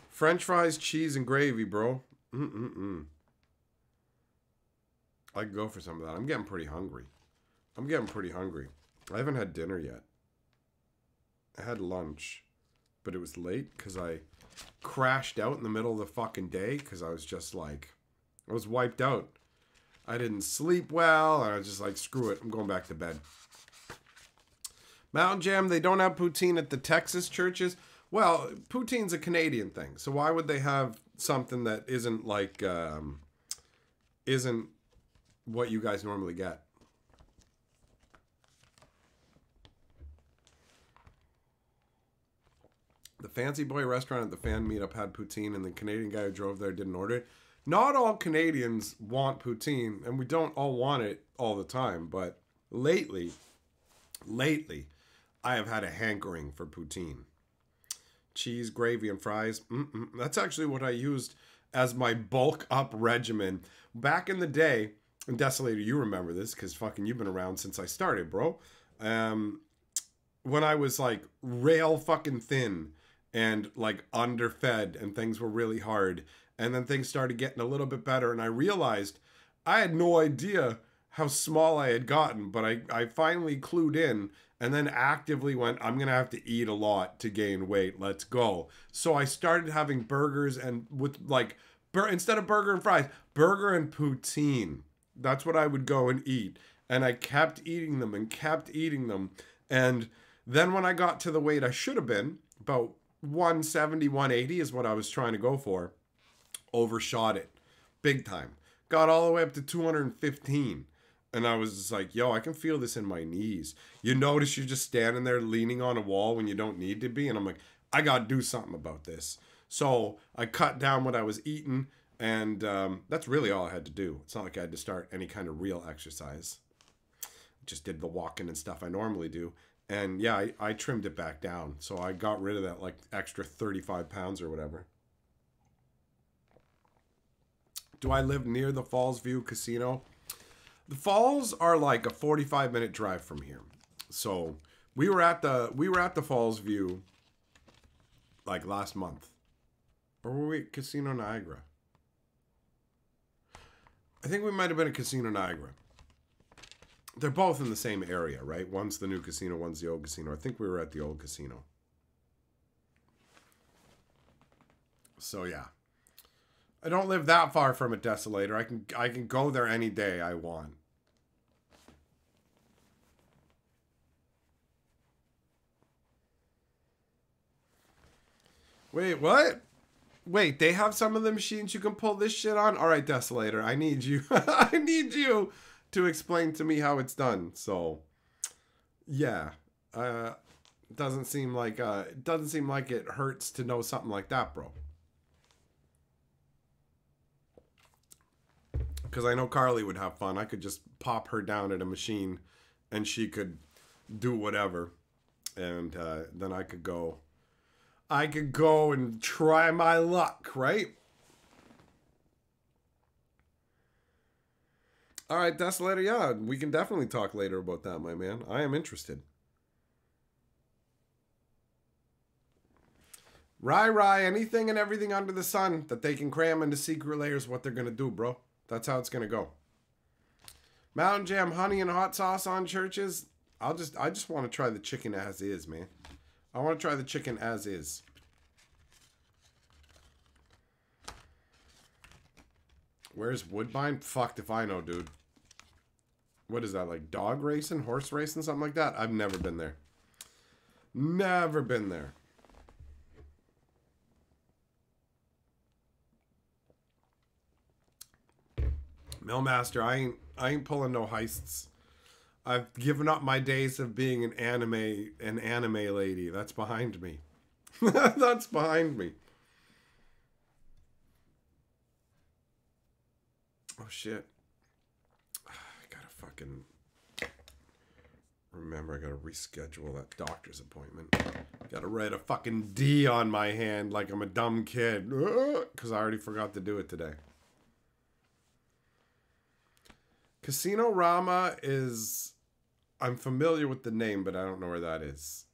French fries, cheese, and gravy, bro. I could go for some of that. I'm getting pretty hungry. I haven't had dinner yet. I had lunch, but it was late because I crashed out in the middle of the fucking day because I was just like, I was wiped out. I didn't sleep well, and I was just like, screw it, I'm going back to bed. Mountain Jam, they don't have poutine at the Texas churches. Well, poutine's a Canadian thing, so why would they have something that isn't like, isn't what you guys normally get? The Fancy Boy restaurant at the fan meetup had poutine, and the Canadian guy who drove there didn't order it. Not all Canadians want poutine, and we don't all want it all the time, but lately, I have had a hankering for poutine. Cheese, gravy, and fries. That's actually what I used as my bulk up regimen. Back in the day, and Desolator, you remember this, because fucking you've been around since I started, bro. When I was like rail fucking thin and like underfed and things were really hard, and then things started getting a little bit better, and I realized I had no idea how small I had gotten, but I finally clued in and then actively went, I'm going to have to eat a lot to gain weight. Let's go. So I started having burgers and with like, instead of burger and fries, burger and poutine. That's what I would go and eat. And I kept eating them and kept eating them. And then when I got to the weight I should have been, about 170, 180 is what I was trying to go for, overshot it big time. Got all the way up to 215. And I was just like, yo, I can feel this in my knees. You notice you're just standing there leaning on a wall when you don't need to be. And I'm like, I got to do something about this. So I cut down what I was eating. And that's really all I had to do. It's not like I had to start any kind of real exercise. Just did the walking and stuff I normally do. And yeah, I trimmed it back down. So I got rid of that like extra 35 pounds or whatever. Do I live near the Falls View Casino? The Falls are like a 45-minute drive from here. So we were at the Falls View like last month. Or were we at Casino Niagara? I think we might have been at Casino Niagara. They're both in the same area, right? One's the new casino, one's the old casino. I think we were at the old casino. So yeah. I don't live that far from it, Desolator. I can go there any day I want. Wait, what? Wait, they have some of the machines you can pull this shit on? All right, Desolator, I need you. I need you to explain to me how it's done. So, yeah. Doesn't seem like it hurts to know something like that, bro. Because I know Carly would have fun. I could just pop her down at a machine and she could do whatever. And then I could go and try my luck, right? All right, Desolator, yeah, we can definitely talk later about that, my man. I am interested. Rye, anything and everything under the sun that they can cram into secret layers, what they're going to do, bro. That's how it's going to go. Mountain Jam, honey and hot sauce on churches. I just want to try the chicken as is, man. I want to try the chicken as is. Where's Woodbine? Fucked if I know, dude. What is that, like dog racing, horse racing, something like that? I've never been there. Never been there. Millmaster, I ain't pulling no heists. I've given up my days of being an anime lady. That's behind me. That's behind me. Oh shit. I gotta fucking remember, I gotta reschedule that doctor's appointment. Gotta write a fucking D on my hand like I'm a dumb kid. Because I already forgot to do it today. Casino Rama is... I'm familiar with the name, but I don't know where that is.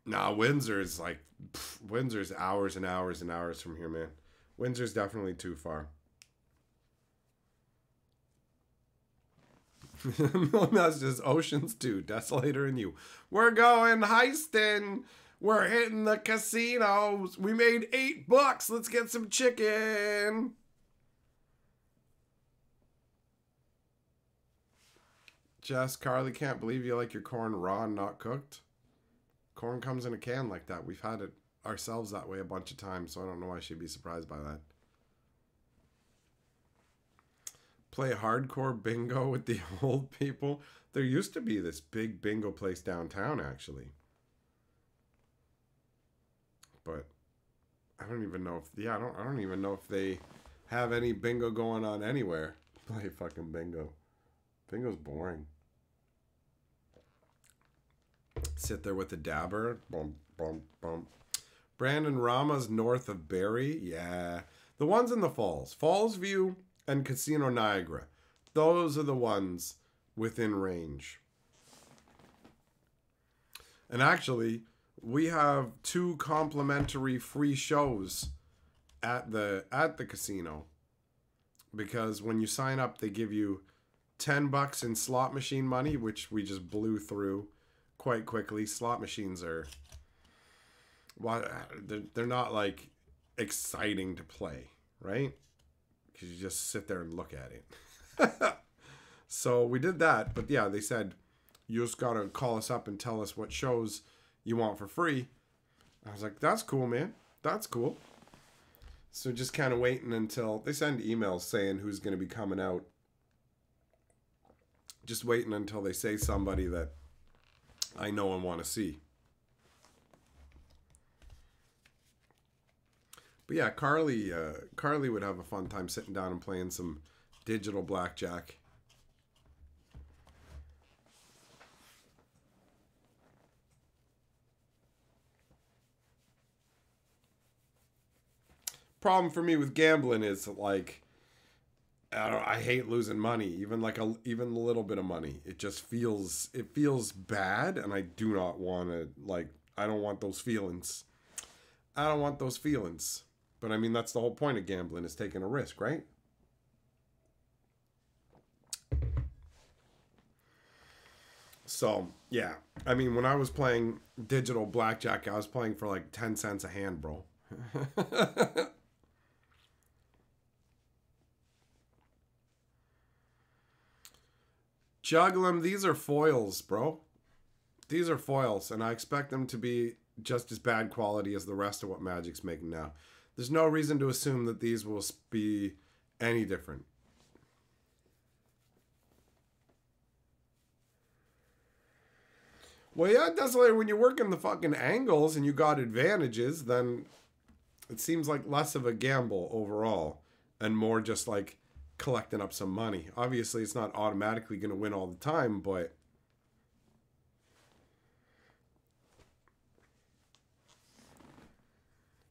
Nah, Windsor's like... Windsor's hours and hours and hours from here, man. Windsor's definitely too far. That's just Oceans 2, Desolator and You. We're going heisting. We're hitting the casinos. We made $8. Let's get some chicken. Jess, Carly, can't believe you like your corn raw and not cooked. Corn comes in a can like that. We've had it ourselves that way a bunch of times, so I don't know why she'd be surprised by that. Play hardcore bingo with the old people. There used to be this big bingo place downtown, actually. But I don't even know if... Yeah, I don't even know if they have any bingo going on anywhere. Play fucking bingo. Bingo's boring. Sit there with a dabber. Bum, bum, bum. Brandon Rama's north of Barrie. Yeah. The ones in the Falls. Falls View and Casino Niagara. Those are the ones within range. And actually, we have 2 complimentary free shows at the casino. Because when you sign up, they give you $10 in slot machine money, which we just blew through quite quickly. Slot machines are... Well, they're not like exciting to play, right? Because you just sit there and look at it. So we did that. But yeah, they said, you just got to call us up and tell us what shows you want for free. I was like, that's cool, man. That's cool. So just kind of waiting until... They send emails saying who's going to be coming out. Just waiting until they say somebody that I know and want to see. But yeah, Carly would have a fun time sitting down and playing some digital blackjack. Problem for me with gambling is like, I hate losing money, even a little bit of money. It just feels bad, and I do not want to, like, I don't want those feelings. I don't want those feelings. But I mean, that's the whole point of gambling, is taking a risk, right? So, yeah. I mean, when I was playing digital blackjack, I was playing for like 10 cents a hand, bro. Juggle 'em. These are foils, bro. These are foils, and I expect them to be just as bad quality as the rest of what Magic's making now. There's no reason to assume that these will be any different. Well, yeah, that's like when you're working the fucking angles and you got advantages, then it seems like less of a gamble overall and more just like collecting up some money. Obviously, it's not automatically going to win all the time, but...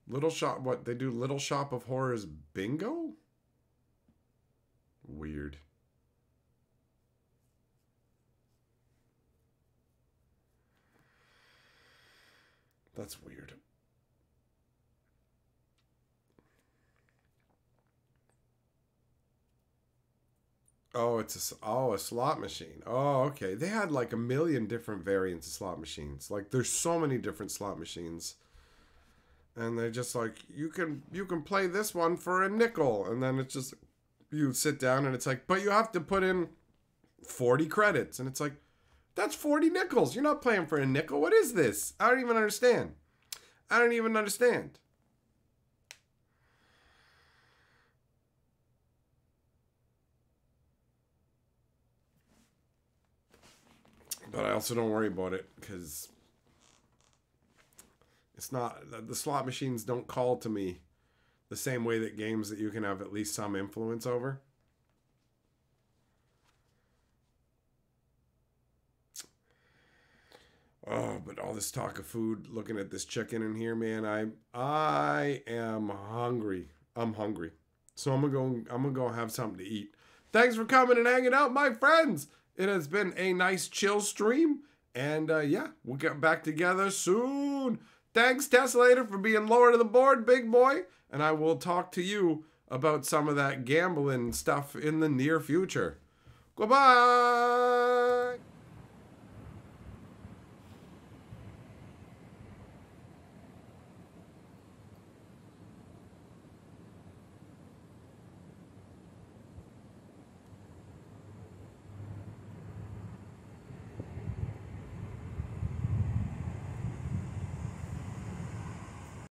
Little Shop, what? They do Little Shop of Horrors bingo? Weird. That's weird. Oh, a slot machine. Oh, okay. They had like a million different variants of slot machines. Like there's so many different slot machines. And they're just like, you can play this one for a nickel. And then it's just, you sit down and it's like, but you have to put in 40 credits. And it's like, that's 40 nickels. You're not playing for a nickel. What is this? I don't even understand. I don't even understand. But I also don't worry about it because it's not, the slot machines don't call to me the same way that games that you can have at least some influence over. Oh, but all this talk of food, looking at this chicken in here, man, I am hungry. I'm hungry. So I'm gonna go have something to eat. Thanks for coming and hanging out, my friends. It has been a nice chill stream. And yeah, we'll get back together soon. Thanks, Tesslator, for being lower to the board, big boy. And I will talk to you about some of that gambling stuff in the near future. Goodbye.